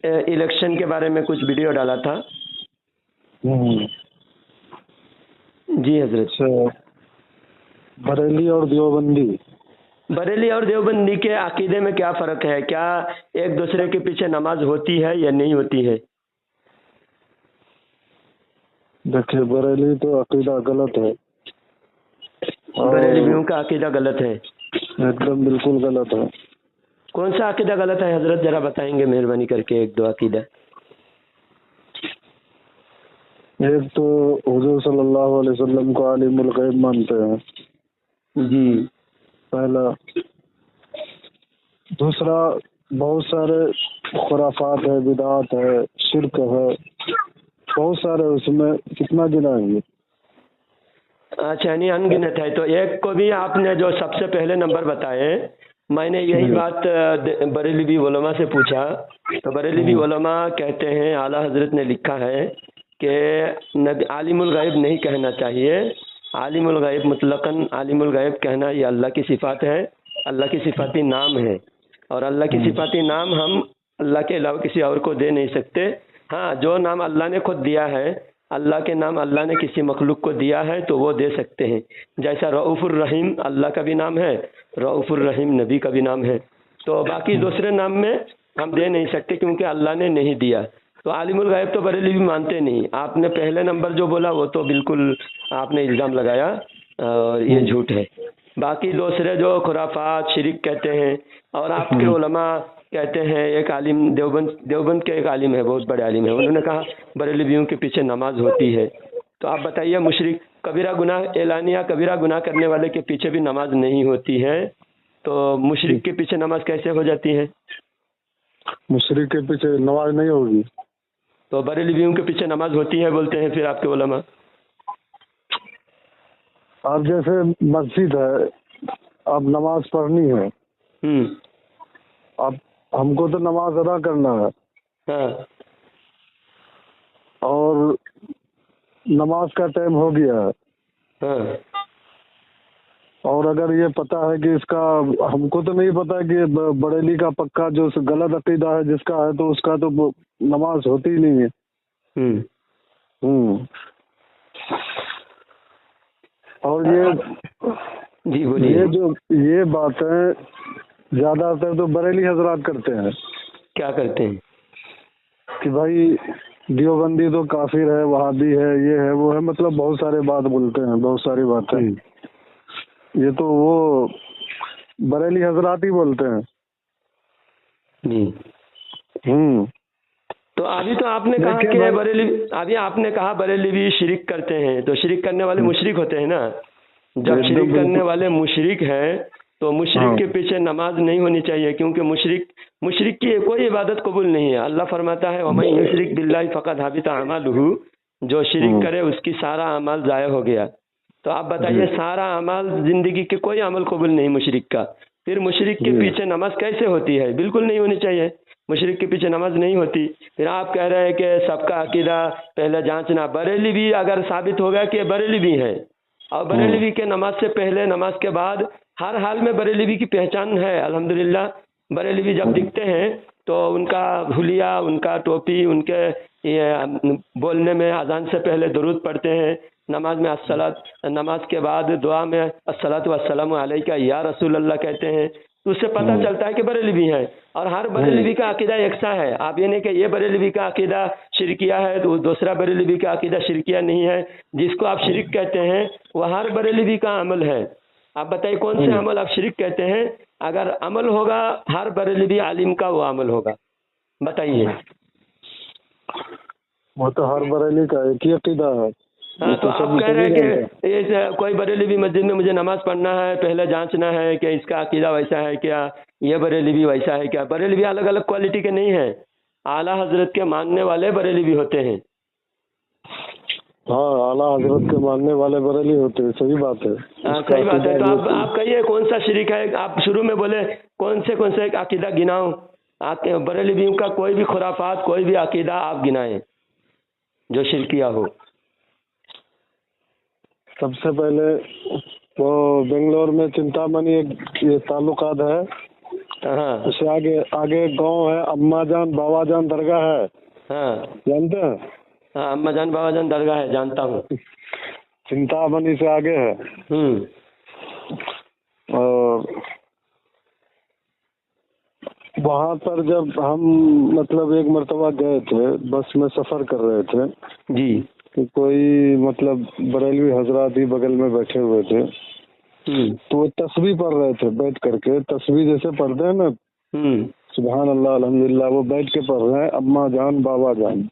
A: الیکشن کے بارے میں کچھ ویڈیو ڈالا تھا۔ جی حضرت۔
C: اچھا، بریلی اور دیوبندی،
A: بریلی اور دیوبندی کے عقیدے میں کیا فرق ہے؟ کیا ایک دوسرے کے پیچھے نماز ہوتی ہے یا نہیں ہوتی ہے؟
C: دیکھیے بریلی تو عقیدہ غلط ہے، اور
A: بریلویوں کا عقیدہ غلط ہے؟
C: ایک دم بالکل غلط ہے۔
A: کون سا عقیدہ غلط ہے حضرت، ذرا بتائیں گے مہربانی کر کے ایک دو عقیدہ؟
C: ایک تو حضور صلی اللہ علیہ وسلم کو عالم الغیب مانتے ہیں،
A: جی۔
C: پہلا۔ دوسرا، بہت سارے خرافات ہے، بدعات ہے، شرک ہے، بہت سارے، اس میں کتنا گنائیں گے؟
A: اچھا نہیں انگنت ہے، تو ایک کو بھی آپ نے جو سب سے پہلے نمبر بتائے، میں نے یہی بات بریلوی علماء سے پوچھا، تو بریلوی علماء کہتے ہیں، اعلیٰ حضرت نے لکھا ہے کہ عالم الغیب نہیں کہنا چاہیے۔ عالم الغیب مطلقاً عالم الغیب کہنا یہ اللہ کی صفات ہے، اللہ کی صفاتی نام ہے، اور اللہ کی صفاتی نام ہم اللہ کے علاوہ کسی اور کو دے نہیں سکتے۔ ہاں جو نام اللہ نے خود دیا ہے، اللہ کے نام اللہ نے کسی مخلوق کو دیا ہے تو وہ دے سکتے ہیں، جیسا رؤوف الرحیم اللہ کا بھی نام ہے، رؤوف الرحیم نبی کا بھی نام ہے، تو باقی دوسرے نام میں ہم دے نہیں سکتے کیونکہ اللہ نے نہیں دیا۔ تو عالم الغیب تو بریلوی بھی مانتے نہیں۔ آپ نے پہلے نمبر جو بولا وہ تو بالکل آپ نے الزام لگایا اور یہ جھوٹ ہے۔ باقی دوسرے جو خرافات شرک کہتے ہیں، اور آپ کے علماء کہتے ہیں، ایک عالم دیوبند کے ایک عالم ہے، بہت بڑے عالم ہے، انہوں نے کہا بریلویوں کے پیچھے نماز ہوتی ہے۔ تو آپ بتائیے، مشرک کبیرہ گناہ اعلانیہ کبیرہ گناہ کرنے والے کے پیچھے بھی نماز نہیں ہوتی ہے، تو مشرک کے پیچھے نماز کیسے ہو جاتی ہے؟
C: مشرک کے پیچھے نماز نہیں ہوگی
A: تو بریلویوں کے پیچھے نماز ہوتی ہے بولتے ہیں پھر آپ کے علماء۔
C: اب جیسے مسجد ہے، اب نماز پڑھنی ہے، اب ہم کو تو نماز ادا کرنا ہے،
A: ہاں،
C: اور نماز کا ٹائم ہو گیا ہے،
A: ہاں،
C: اور اگر یہ پتہ ہے کہ اس کا، ہم کو تو نہیں پتا کہ بریلی کا پکا جو غلط عقیدہ ہے جس کا ہے، تو اس کا تو نماز ہوتی ہی نہیں ہے۔ اور
A: جی بولیے۔
C: یہ جو یہ باتیں زیادہ تر تو بریلی حضرات کرتے ہیں۔
A: کیا کرتے ہیں؟
C: کہ بھائی دیوبندی تو کافر ہے، وہابی ہے، یہ ہے وہ ہے، مطلب بہت سارے بات بولتے ہیں، بہت ساری باتیں۔ یہ تو وہ بریلی حضرات ہی بولتے ہیں۔
A: جی۔ تو ابھی تو آپ نے کہا کہ ابھی آپ نے کہا بریلوی شرک کرتے ہیں، تو شرک کرنے والے مشرک ہوتے ہیں نا؟ جب شرک کرنے والے مشرک ہیں تو مشرک کے پیچھے نماز نہیں ہونی چاہیے، کیونکہ مشرک کی کوئی عبادت قبول نہیں ہے۔ اللہ فرماتا ہے وَمَن يُشْرِكْ بِاللَّهِ فَقَدْ حَبِطَ عَمَلُهُ، جو شرک کرے اس کی سارا اعمال ضائع ہو گیا۔ تو آپ بتائیے سارا اعمال زندگی کے کوئی عمل قبول نہیں مشرک کا، پھر مشرک کے پیچھے نماز کیسے ہوتی ہے؟ بالکل نہیں ہونی چاہیے، مشرک کے پیچھے نماز نہیں ہوتی۔ پھر آپ کہہ رہے ہیں کہ سب کا عقیدہ پہلے جانچنا، بریلی بھی اگر ثابت ہو گیا کہ بریلی بھی ہے، اور بریلوی کے نماز سے پہلے نماز کے بعد ہر حال میں بریلوی کی پہچان ہے الحمدللہ۔ بریلوی جب دکھتے ہیں تو ان کا حلیہ، ان کا ٹوپی، ان کے بولنے میں اذان سے پہلے درود پڑھتے ہیں، نماز میں نماز کے بعد دعا میں الصلاۃ والسلام علیکہ یا رسول اللہ کہتے ہیں، تو اس سے پتہ چلتا ہے کہ بریلوی ہے۔ اور ہر بریلوی کا عقیدہ یکساں ہے، آپ یہ نہیں کہ یہ بریلوی کا عقیدہ شرکیہ ہے تو دوسرا بریلوی کا عقیدہ شرکیہ نہیں ہے۔ جس کو آپ شرک کہتے ہیں وہ ہر بریلوی کا عمل ہے۔ آپ بتائیے کون سے عمل آپ شرک کہتے ہیں؟ اگر عمل ہوگا ہر بریلوی عالم کا وہ عمل ہوگا، بتائیے۔
C: وہ تو ہر بریلی کا ایک ہی عقیدہ ہے۔
A: ہاں تو آپ کہہ رہے ہیں کہ کوئی بریلوی مسجد میں مجھے نماز پڑھنا ہے، پہلے جانچنا ہے کہ اس کا عقیدہ ویسا ہے کیا، یہ بریلوی ویسا ہے کیا۔ بریلوی الگ الگ کوالٹی کے نہیں ہیں، اعلیٰ حضرت کے ماننے والے بریلوی ہوتے ہیں۔
C: ہاں اعلیٰ حضرت کے ماننے والے بریلی ہوتے ہیں، صحیح بات ہے۔
A: صحیح بات ہے۔ تو آپ کہیے کون سا شرک ہے؟ آپ شروع میں بولے کون سے عقیدہ گناؤں؟ آپ بریلویوں کا کوئی بھی خرافات، کوئی بھی عقیدہ آپ گنائیں جو شرکیہ ہو۔
C: سب سے پہلے وہ بنگلور میں چنتامنی ایک یہ تعلقات ہے،
A: ہاں
C: اس سے آگے گاؤں ہے، اما جان بابا جان درگاہ ہے،
A: ہاں
C: جانتے ہیں؟
A: ہاں اما جان بابا جان درگاہ ہے، جانتا ہوں۔
C: چنتامنی سے آگے ہے۔ اور وہاں پر جب ہم مطلب ایک مرتبہ گئے تھے، بس میں سفر کر رہے تھے
A: جی،
C: کہ کوئی مطلب بریلوی حضرات ہی بغل میں بیٹھے ہوئے تھے، تو وہ تسبیح پڑھ رہے تھے بیٹھ کر کے، تسبیح جیسے پڑھتے ہیں نا سبحان اللہ الحمدللہ، وہ بیٹھ کے پڑھ رہے ہیں اما جان بابا جان،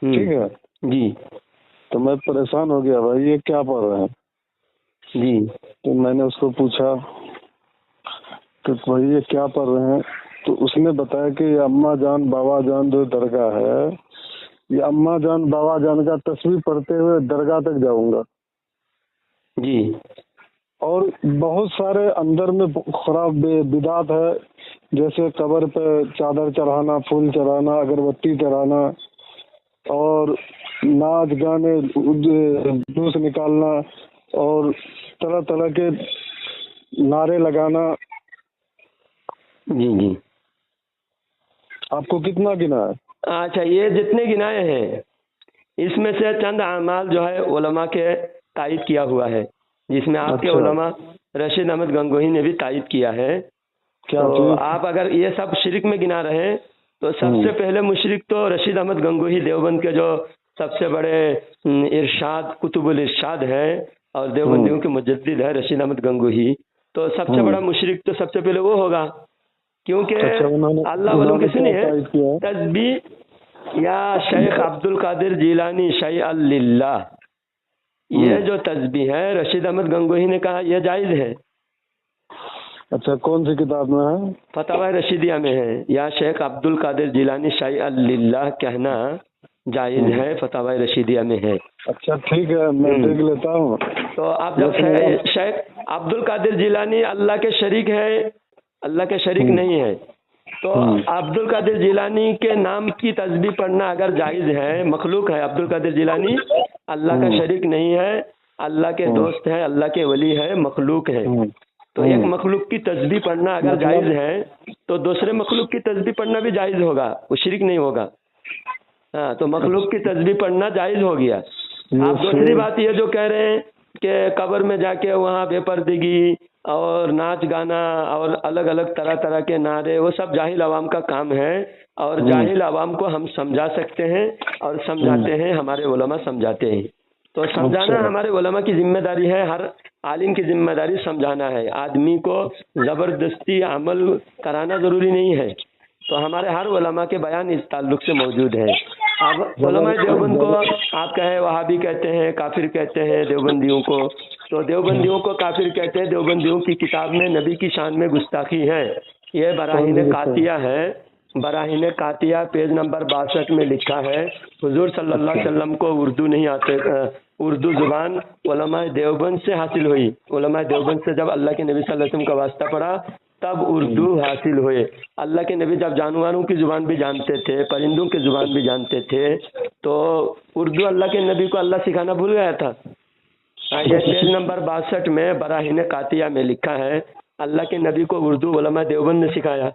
C: ٹھیک ہے
A: جی۔
C: تو میں پریشان ہو گیا، بھائی یہ کیا پڑھ رہے ہیں؟
A: جی
C: تو میں نے اس کو پوچھا کہ بھائی یہ کیا پڑھ رہے ہیں؟ تو اس نے بتایا کہ یہ اما جان بابا جان جو درگاہ ہے، یہ اما جان بابا جان کا تسبیح پڑھتے ہوئے درگاہ تک جاؤں گا۔
A: جی
C: اور بہت سارے اندر میں خراب بدعت ہے، جیسے قبر پہ چادر چڑھانا، پھول چڑھانا، اگربتی چڑھانا، اور ناچ گانے، جوس نکالنا، اور طرح طرح کے نعرے لگانا۔
A: جی جی
C: آپ کو کتنا گنا ہے؟
A: اچھا، یہ جتنے گنائے ہیں اس میں سے چند اعمال جو ہے علماء کے تائید کیا ہوا ہے، جس میں آپ کے علماء رشید احمد گنگوہی نے بھی تائید کیا ہے۔ تو آپ اگر یہ سب شرک میں گنا رہے تو سب سے پہلے مشرک تو رشید احمد گنگوہی دیوبند کے جو سب سے بڑے ارشاد کتب الارشاد ہے اور دیوبندیوں کے مجدد ہے رشید احمد گنگوہی، تو سب سے بڑا مشرک تو سب سے پہلے وہ ہوگا، کیونکہ اللہ والوں کی سنیے تسبیح یا شیخ عبد القادر جیلانی شیء للہ، یہ جو تسبیح ہے رشید احمد گنگوہی نے کہا یہ جائز ہے۔
C: اچھا، کون سی کتاب میں ہے؟
A: فتاوی رشیدیہ میں ہے، یا شیخ عبد القادر جیلانی شیء للہ کہنا جائز ہے، فتاوی رشیدیہ میں ہے۔
C: اچھا ٹھیک ہے، میں دیکھ لیتا ہوں۔
A: تو آپ جب شیخ عبد القادر جیلانی اللہ کے شریک ہے، اللہ کے شریک نہیں ہے، تو عبد القادر جیلانی کے نام کی تسبیح پڑھنا اگر جائز ہے، مخلوق ہے عبد القادر جیلانی، اللہ کا شریک نہیں ہے، اللہ کے دوست ہے، اللہ کے ولی ہے، مخلوق ہے، تو ایک مخلوق کی تسبیح پڑھنا اگر جائز ہے تو دوسرے مخلوق کی تسبیح پڑھنا بھی جائز ہوگا، وہ شرک نہیں ہوگا۔ ہاں، تو مخلوق کی تسبیح پڑھنا جائز ہو گیا۔ آپ دوسری بات یہ جو کہہ رہے ہیں کہ قبر میں جا کے وہاں بے پردگی اور ناچ گانا اور الگ الگ طرح طرح کے نعرے، وہ سب جاہل عوام کا کام ہے، اور جاہل عوام کو ہم سمجھا سکتے ہیں اور سمجھاتے ہیں، ہمارے علماء سمجھاتے ہیں۔ تو سمجھانا ہمارے علماء کی ذمہ داری ہے، ہر عالم کی ذمہ داری سمجھانا ہے، آدمی کو زبردستی عمل کرانا ضروری نہیں ہے۔ تو ہمارے ہر علماء کے بیان اس تعلق سے موجود ہے۔ आप उलमा देवबंद को आप कहे वहाबी कहते हैं, काफिर कहते हैं देवबंदियों को, तो देवबंदियों को काफिर कहते हैं। देवबंदियों की किताब में नबी की शान में गुस्ताखी है। ये बराहीन कातिया है, बराहीन कातिया पेज नंबर 62 में लिखा है, हुजूर सल्लल्लाहु अलैहि वसल्लम को उर्दू नहीं आते, उर्दू जुबान उलमा देवबंद से हासिल हुई। उलमा देवबंद से जब अल्लाह के नबी सल्लल्लाहु अलैहि वसल्लम का वास्ता पड़ा तब उर्दू हासिल हुए। अल्लाह के नबी जब जानवरों की जुबान भी जानते थे, परिंदों की जुबान भी जानते थे, तो उर्दू अल्लाह के नबी को अल्लाह सिखाना भूल गया था। ये पेज नंबर 62 में बराहीन कातिया में लिखा है, अल्लाह के नबी को उर्दू उलमा देवबंद ने सिखाया।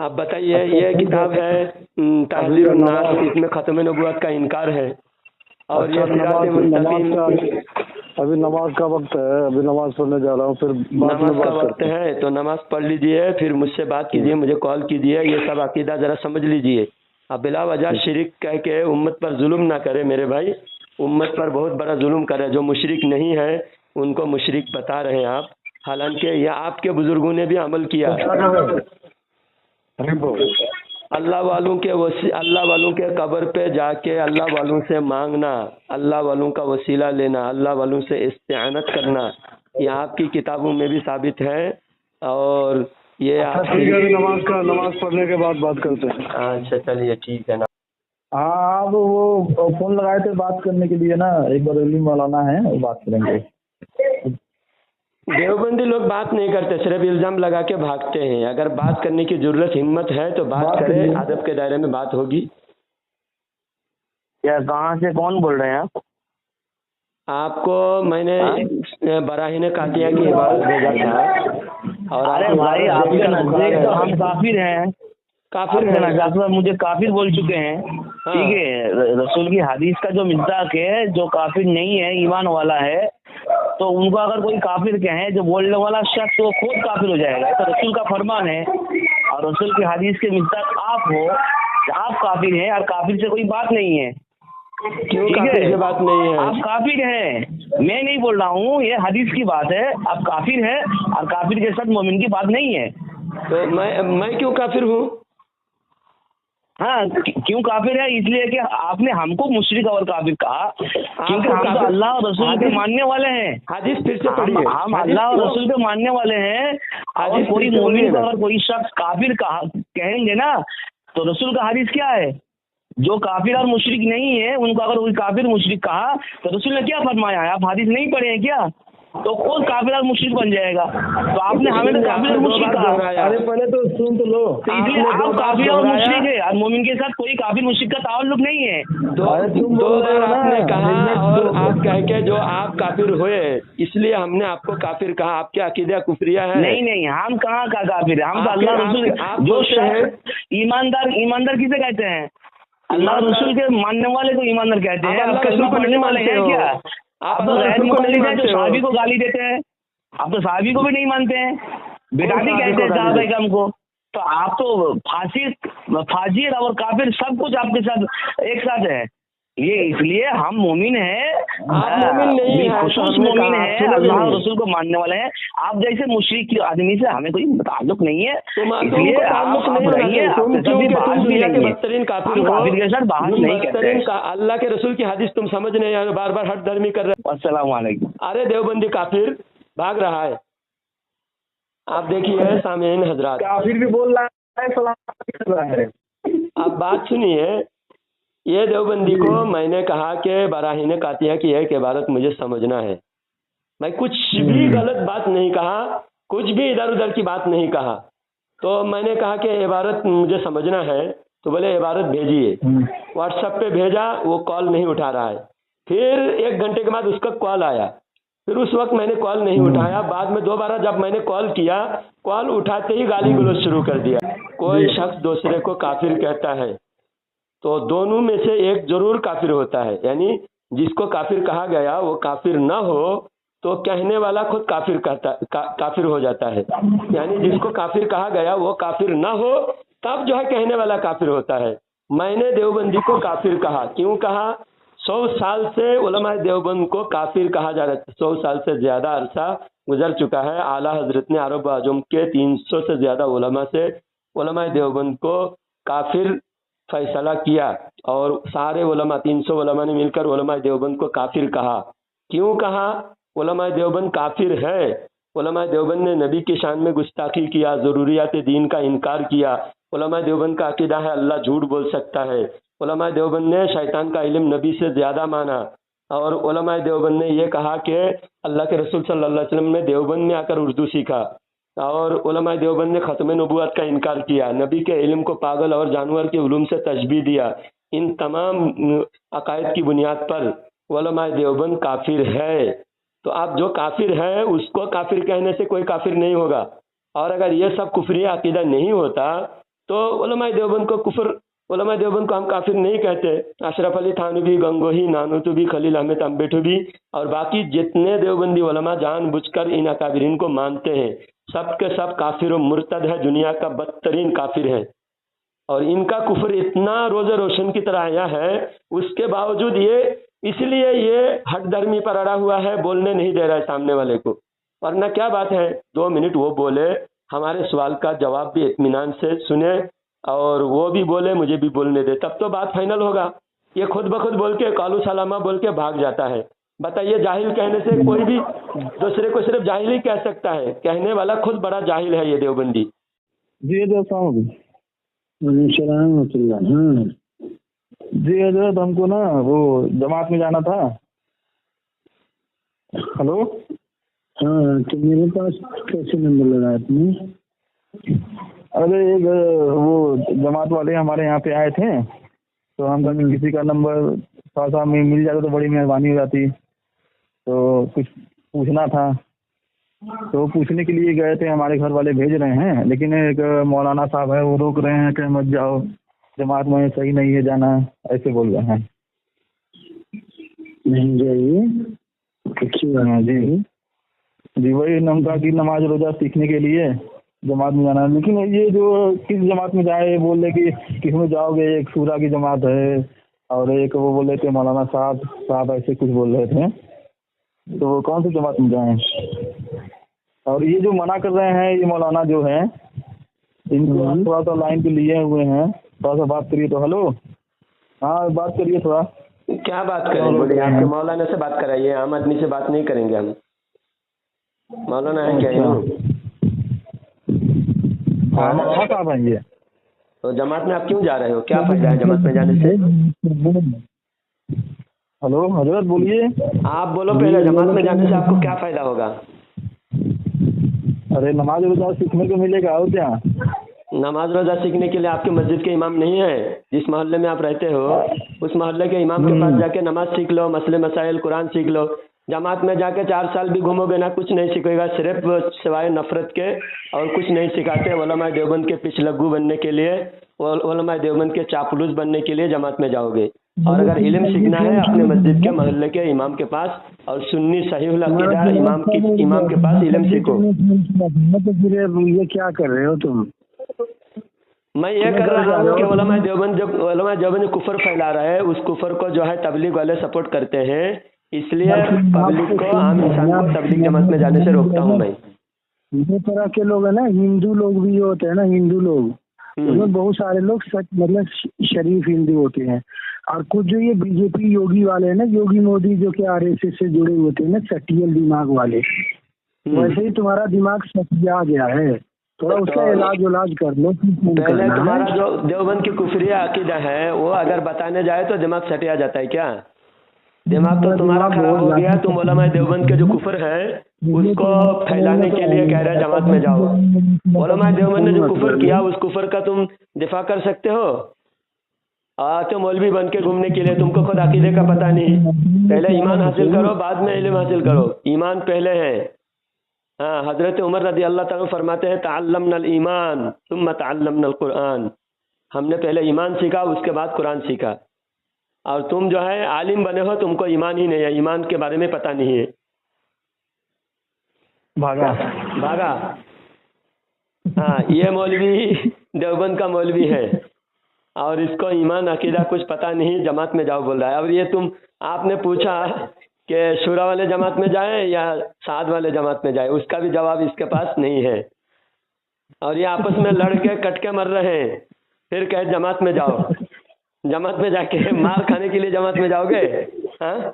A: आप बताइए, ये किताब है तहज़ीर उन्नास, इसमें खत्म नबूवत का इनकार है। और ये सिरात मुस्तकीम,
C: अभी नमाज का वक्त है, अभी नमाज पढ़ने जा रहा हूँ, फिर
A: नमाज का वक्त है तो नमाज पढ़ लीजिए, फिर मुझसे बात कीजिए, मुझे कॉल कीजिए। ये सब अकीदा जरा समझ लीजिए। अब बिला वजह शिरिक कह के उम्मत पर जुल्म ना करे मेरे भाई, उम्मत पर बहुत बड़ा जुल्म करे। जो मुशरिक नहीं है उनको मुशरिक बता रहे हैं आप, हालांकि यह आपके बुजुर्गों ने भी अमल किया। अल्लाह वालों के कब्र पे जाके अल्लाह वालों से मांगना, अल्लाह वालों का वसीला लेना, अल्लाह वालों से इस्तिआनत करना, ये आपकी किताबों में भी साबित है। और ये
C: नमाज पढ़ने के बाद बात करते हैं।
A: अच्छा चलिए ठीक है ना।
D: हाँ, आप वो फोन लगाए थे बात करने के लिए ना, एक बार अली मौलाना है, वो बात करेंगे।
A: देवबंदी लोग बात नहीं करते, सिर्फ इल्जाम लगा के भागते हैं। अगर बात करने की जरूरत हिम्मत है तो बात करें, अदब के दायरे में बात होगी।
D: क्या, कहाँ से कौन बोल रहे हैं आप?
A: आपको मैंने बराहीन कातिया की इबारत भेजा था। और
D: अरे भाई, आपके नजदीक तो हम काफिर हैं,
A: काफिर है
D: ना, मुझे काफिर बोल चुके हैं। ठीक है, रसूल की हदीस का जो मिज़ाक है, जो काफिर नहीं है ईमान वाला है, तो उनको अगर कोई काफिर कहे, जो बोलने वाला शख्स वो खुद काफिर हो जाएगा। तो रसूल का फरमान है और रसूल की हदीस के मिज़ाक आप हो, आप काफिर हैं और काफिर से कोई बात नहीं है।
A: क्यों काफिर से बात नहीं है?
D: आप काफिर हैं, मैं नहीं बोल रहा हूँ, ये हदीस की बात है। आप काफिर हैं और काफिर के साथ मोमिन की बात नहीं है।
A: तो मैं क्यों काफिर हूँ?
D: हाँ, क्यों काफिर है? इसलिए कि आपने हमको मुशरिक और काफिर कहा, क्योंकि हम तो अल्लाह और रसूल के मानने वाले हैं।
A: हदीस फिर से पढ़िए।
D: हम अल्लाह और रसूल के मानने वाले हैं। और कोई मोमिन को अगर कोई शख्स काफिर कहेंगे ना, तो रसूल का हदीस क्या है? जो काफिर और मुशरिक नहीं है उनको अगर कोई काफिर मुशरिक कहा तो रसूल ने क्या फरमाया है? आप हदीस नहीं पढ़े हैं क्या? तो कौन काफिर और मुशरिक बन जाएगा? तो आपने हमें तो काफिर और मुशरिक कहा।
A: अरे पहले तो सुन तो लो।
D: इसलिए आप काफिर और मुशरिक है और मोमिन के साथ कोई काफिर मुशरिक का ताल्लुक नहीं है।
A: दो बार आपने कहा और आप कह के जो आप काफिर हुए, इसलिए हमने आपको काफिर कहा। आपके अकीदा कुफरिया है?
D: नहीं, हम कहाँ का काफिर है? हम तो अल्लाह रसूल जो शख्स ईमानदार किसे कहते हैं? अल्लाह रसूल के मानने वाले को ईमानदार कहते हैं।
A: आप रसूल को नहीं मानते हैं क्या?
D: आप तो रसूल को नहीं मानते, साहबी को गाली देते हैं। आप तो साहबी को भी नहीं मानते हैं, बेदाती कहते हैं साहब एकम को। तो आप तो फाजिर और काफिर सब कुछ आपके साथ एक साथ है। ये इसलिए हम मोमिन हैं,
A: आप मोमिन नहीं हैं,
D: खुसूस मोमिन हैं, अल्लाह और रसूल को मानने वाले हैं। आप जैसे मुशरिक की आदमी से हमें कोई ताल्लुक नहीं है, इसलिए आप रहिए। काफिर के साथ बात नहीं करते।
A: अल्लाह के रसूल की हदीस तुम समझ नहीं आए, बार बार हट धर्मी कर रहे।
D: अस्सलाम वालेकुम।
A: अरे देवबंदी काफिर भाग रहा है। आप देखिए सामीन हजरात,
D: काफिर भी बोल रहा है।
A: आप बात सुनिए। ये देवबंदी को मैंने कहा कि बराहीन कातिया की एक इबारत मुझे समझना है। मैं कुछ भी गलत बात नहीं कहा, कुछ भी इधर उधर की बात नहीं कहा। तो मैंने कहा कि इबारत मुझे समझना है, तो बोले इबारत भेजिए। व्हाट्सएप पे भेजा, वो कॉल नहीं उठा रहा है। फिर 1 घंटे के बाद उसका कॉल आया, फिर उस वक्त मैंने कॉल नहीं उठाया। बाद में दोबारा जब मैंने कॉल किया, कॉल उठाते ही गाली गलौज शुरू कर दिया। कोई शख्स दूसरे को काफिर कहता है तो दोनों में से एक जरूर काफिर होता है। यानी जिसको काफिर कहा गया वो काफिर ना हो तो कहने वाला खुद काफिर हो जाता है। यानी जिसको काफिर कहा गया वो काफिर ना हो तब जो है कहने वाला काफिर होता है। मैंने देवबंदी को काफिर कहा। क्यों कहा? 100 साल से उलमाए देवबंद को काफिर कहा जा रहा है। 100 साल से ज्यादा अरसा गुजर चुका है। आला हजरत ने अरब आजम के 300 से ज्यादा उलमा से उलमाए देवबंद को काफिर फैसला किया और सारे उलमा 300 उलमा ने मिलकर उलमा देवबंद को काफिर कहा। क्यों कहा उलमा देवबंद काफिर है? उलमा देवबंद ने नबी की शान में गुस्ताखी किया, ज़रूरियात दीन का इनकार किया। उलमा देवबंद का अकीदा है अल्लाह झूठ बोल सकता है। उलमा देवबंद ने शैतान का इल्म नबी से ज़्यादा माना और उलमा देवबंद ने यह कहा कि अल्लाह के रसूल सल्लल्लाहु अलैहि वसल्लम ने देवबंद में आकर उर्दू सीखा। और उलमा देवबंद ने ख़त्म नबूवत का इनकार किया, नबी के इल्म को पागल और जानवर के उलूम से तशबीह दिया। इन तमाम अकायद की बुनियाद पर उलमा देवबंद काफिर है। तो आप जो काफिर है उसको काफिर कहने से कोई काफिर नहीं होगा। और अगर ये सब कुफरी अकीदा नहीं होता तो उलमा देवबंद को कुफर, उलमा देवबंद को हम काफिर नहीं कहते। अशरफ अली थानवी, गंगोही, नानूतुबी, खलील अहमद अम्बेठुबी और बाकी जितने देवबंदी उलमा जानबूझकर इन अकाबिरीन को मानते हैं, सब के सब काफिर और मुर्तद है, दुनिया का बदतरीन काफिर है। और इनका कुफर इतना रोज़े रोशन की तरह आया है, उसके बावजूद ये इसलिए ये हट धर्मी पर अड़ा हुआ है, बोलने नहीं दे रहा है सामने वाले को। वरना क्या बात है 2 मिनट वो बोले, हमारे सवाल का जवाब भी इत्मीनान से सुने और वो भी बोले, मुझे भी बोलने दे, तब तो बात फाइनल होगा। ये खुद ब खुद बोल के कालू सलामा बोल के भाग जाता है। बताइए, जाहिल कहने से कोई भी दूसरे को सिर्फ जाहिल ही कह सकता है, कहने वाला खुद बड़ा जाहिल है ये देवबंदी।
C: जी जी हजरत, हमको ना वो जमात में जाना था। हेलो,
E: हाँ, तो मेरे पास कैसे नंबर लगाया तुमने?
C: अरे एक वो जमात वाले हमारे यहाँ पे आए थे, तो हम किसी का नंबर थोड़ा सा मिल जाता तो बड़ी मेहरबानी हो जाती। तो कुछ पूछना था, तो पूछने के लिए गए थे, हमारे घर वाले भेज रहे हैं, लेकिन एक मौलाना साहब है वो रोक रहे हैं कि मत जाओ, जमात में सही नहीं है जाना, ऐसे बोल रहे हैं।
E: नहीं जाइए, अच्छी बात है।
C: जी जी, वही नमका की नमाज रोजा सीखने के लिए जमात में जाना है। लेकिन ये जो किस जमात में जाए, बोल रहे कि किसमें जाओगे, एक सूरा की जमात है और एक वो बोल रहे थे मौलाना साहब ऐसे कुछ बोल रहे थे, तो वो कौन सी जमात में जाएं? और ये जो मना कर रहे हैं ये मौलाना जो है, इनको थोड़ा सा लाइन पे लिए हुए हैं, थोड़ा सा बात करिए। तो हेलो, हाँ बात करिए थोड़ा।
A: क्या बात करें? बोलिए, आपके मौलाना से बात कराइए, आम आदमी से बात नहीं करेंगे हम। मौलाना है क्या?
C: हाँ मौलाना साहब हैं ये।
A: तो जमात में आप क्यों जा रहे हो? क्या फायदा है जमात में जाने से?
C: हेलो हजरत बोलिए।
A: आप बोलो पहले, जमात में जाने से आपको क्या फायदा होगा?
C: अरे नमाज रोजा सीखने को मिलेगा और क्या।
A: नमाज रोजा सीखने के लिए आपके मस्जिद के इमाम नहीं है? जिस मोहल्ले में आप रहते हो उस मोहल्ले के इमाम के पास जाके नमाज सीख लो, मसले मसाइल कुरान सीख लो। जमात में जाके 4 साल भी घूमोगे ना, कुछ नहीं सीखेगा, सिर्फ सिवाय नफरत के और कुछ नहीं सिखाते। उलमा देवबंद के पिछलग्गू बनने के लिए, उलमा देवबंद के चापलूस बनने के लिए जमात में जाओगे। और अगर इल्म सीखना है अपने मस्जिद के मोहल्ले के इमाम के पास और सुन्नी सहीहुल अकीदा इमाम के पास इल्म सीखो।
E: ये क्या कर रहे हो तुम?
A: मैं ये कर रहा हूँ कि उलमा देवबंद जो कुफर फैला रहा है, उस कुफर को जो है तबलीग वाले सपोर्ट करते हैं, इसलिए पब्लिक को, आम इंसान को तबलीग जमात में जाने से रोकता हूँ मैं।
E: दो तरह के लोग है ना, हिंदू लोग भी होते हैं ना, हिंदू लोग, उसमें बहुत सारे लोग सच मतलब शरीफ हिंदू होते हैं, और कुछ जो ये बीजेपी योगी वाले हैं ना, योगी मोदी जो कि आरएसएस से जुड़े होते हैं ना, सटियल दिमाग वाले, वैसे ही तुम्हारा दिमाग सटिया गया है, थोड़ा उसका इलाज कर लो।
A: पहले तुम्हारा जो देवबंद की कुफरिया अकीदा है वो अगर बताने जाए तो दिमाग सटिया जाता है क्या? दिमाग तो तुम्हारा खराब हो गया। तुम उलमा देवबंद के जो कुफर है उसको फैलाने के लिए कह रहे जमात में जाओ। उलमा देवबंद ने जो कुफर किया उस कुफर का तुम दिफा कर सकते हो? तो मौलवी बन के घूमने के लिए, तुमको खुद अकीदे का पता नहीं। पहले ईमान हासिल करो, बाद में इल्म हासिल करो। ईमान पहले है। हाँ, हजरत उमर रज़ी अल्लाह ताला फरमाते हैं तअल्लमनल ईमान सुम्मा तअल्लमनल कुरान। हमने पहले ईमान सीखा, उसके बाद कुरान सीखा। और तुम जो है आलिम बने हो, तुमको ईमान ही नहीं है, ईमान के बारे में पता नहीं है।
C: भागा।
A: हाँ, ये मौलवी देवबंद का मौलवी है और इसको ईमान अकीदा कुछ पता नहीं, जमात में जाओ बोल रहा है। और ये आपने पूछा कि शूरा वाले जमात में जाए या साद वाले जमात में जाए, उसका भी जवाब इसके पास नहीं है। और ये आपस में लड़ के कट के मर रहे हैं, फिर कहे जमात में जाओ। जमात में जाके मार खाने के लिए जमात में जाओगे? हाँ,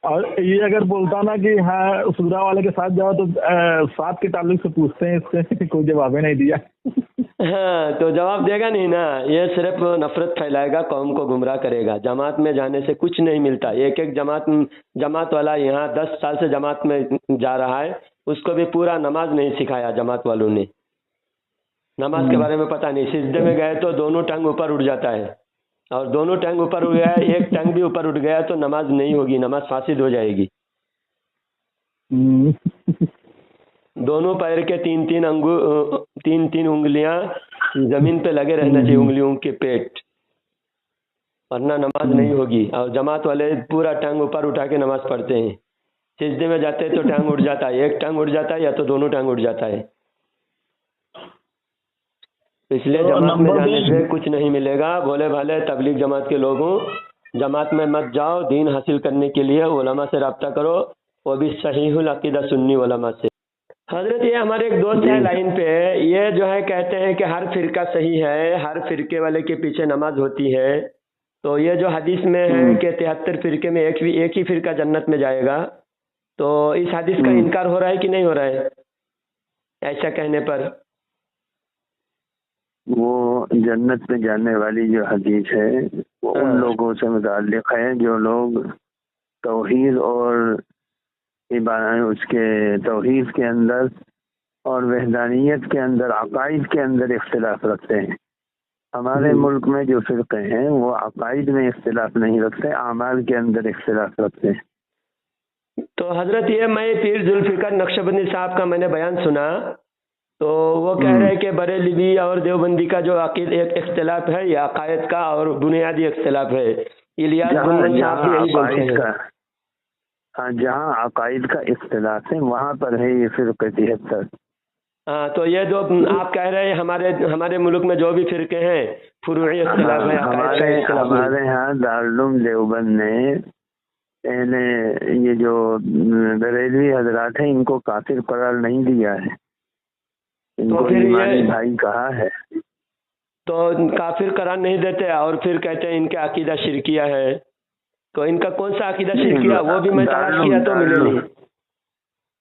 F: और ये अगर बोलता ना कि हाँ सूरा वाले के साथ जाओ तो साथ के ताल्लुक से पूछते हैं, इससे कोई जवाब ही नहीं दिया।
A: हाँ, तो जवाब देगा नहीं ना, ये सिर्फ नफरत फैलाएगा, कौम को गुमराह करेगा। जमात में जाने से कुछ नहीं मिलता। एक एक जमात वाला यहाँ 10 साल से जमात में जा रहा है, उसको भी पूरा नमाज नहीं सिखाया जमात वालों ने। नमाज के बारे में पता नहीं, सिजदे में गए तो दोनों टांग ऊपर उठ जाता है, और दोनों टांग ऊपर उठ गया, एक टांग भी ऊपर उठ गया तो नमाज नहीं होगी, नमाज फासिद हो जाएगी। दोनों पैर के तीन तीन उंगलियां जमीन पे लगे रहना चाहिए, उंगलियों के पेट, वरना नमाज नहीं होगी। और जमात वाले पूरा टांग ऊपर उठा के नमाज पढ़ते हैं। सिजदे में जाते हैं तो टांग उठ जाता है, एक टांग उठ जाता है या तो दोनों टांग उठ जाता है। इसलिए जमात में जाने से कुछ नहीं मिलेगा। भोले भाले तबलीग जमात के लोगों, जमात में मत जाओ। दीन हासिल करने के लिए उलमा से रब्ता करो, वो भी सहीहुल अकीदा सुन्नी उलमा से। हजरत, ये हमारे एक दोस्त है लाइन पे, ये जो है कहते हैं कि हर फिरका सही है, हर फिरके वाले के पीछे नमाज होती है। तो ये जो हदीस में है कि 73 फिरके में एक ही फिरका जन्नत में जाएगा, तो इस हदीस का इनकार हो रहा है कि नहीं हो रहा है ऐसा कहने पर?
C: वो जन्नत में जाने वाली जो हदीस है वो उन लोगों से मुताल्लिक है जो लोग तौहीद और उसके तौहीद के अंदर और वहदानियत के अंदर, अकाइद के अंदर इख्तिलाफ रखते हैं। हमारे मुल्क में जो फिरके हैं वो अकाइद में इख्तिलाफ नहीं रखते, आमाल के अंदर इख्तिलाफ रखते हैं।
A: तो हजरत, ये मैं पीर जुल्फिकर नक्शबंदी साहब का मैंने बयान सुना, तो वो कह रहे हैं कि बरेलवी और देवबंदी का जो अकीद एक इख्तिलाफ है, ये अकायद का और बुनियादी इख्तिलाफ है। इलियास गुलमन साहब भी यही बोलते हैं।
C: हाँ, जहाँ अकायद का इख्तिलाफ है वहाँ पर है ये फिरके 73।
A: हाँ, तो ये जो आप कह रहे हैं हमारे मुल्क में जो भी फिरके हैं फुरूई इख्तिलाफ है,
C: हमारे यहाँ दारुल देवबंद ने ये जो बरेलवी हजरात हैं इनको काफिर करार नहीं दिया है, इनको ईमानी भाई कहा है।
A: तो काफिर करार नहीं देते और फिर कहते हैं इनके अकीदा शिरकिया है। तो इनका कौन सा अकीदा शिरकिया, वो भी मैं तलाश किया तो मिले नहीं।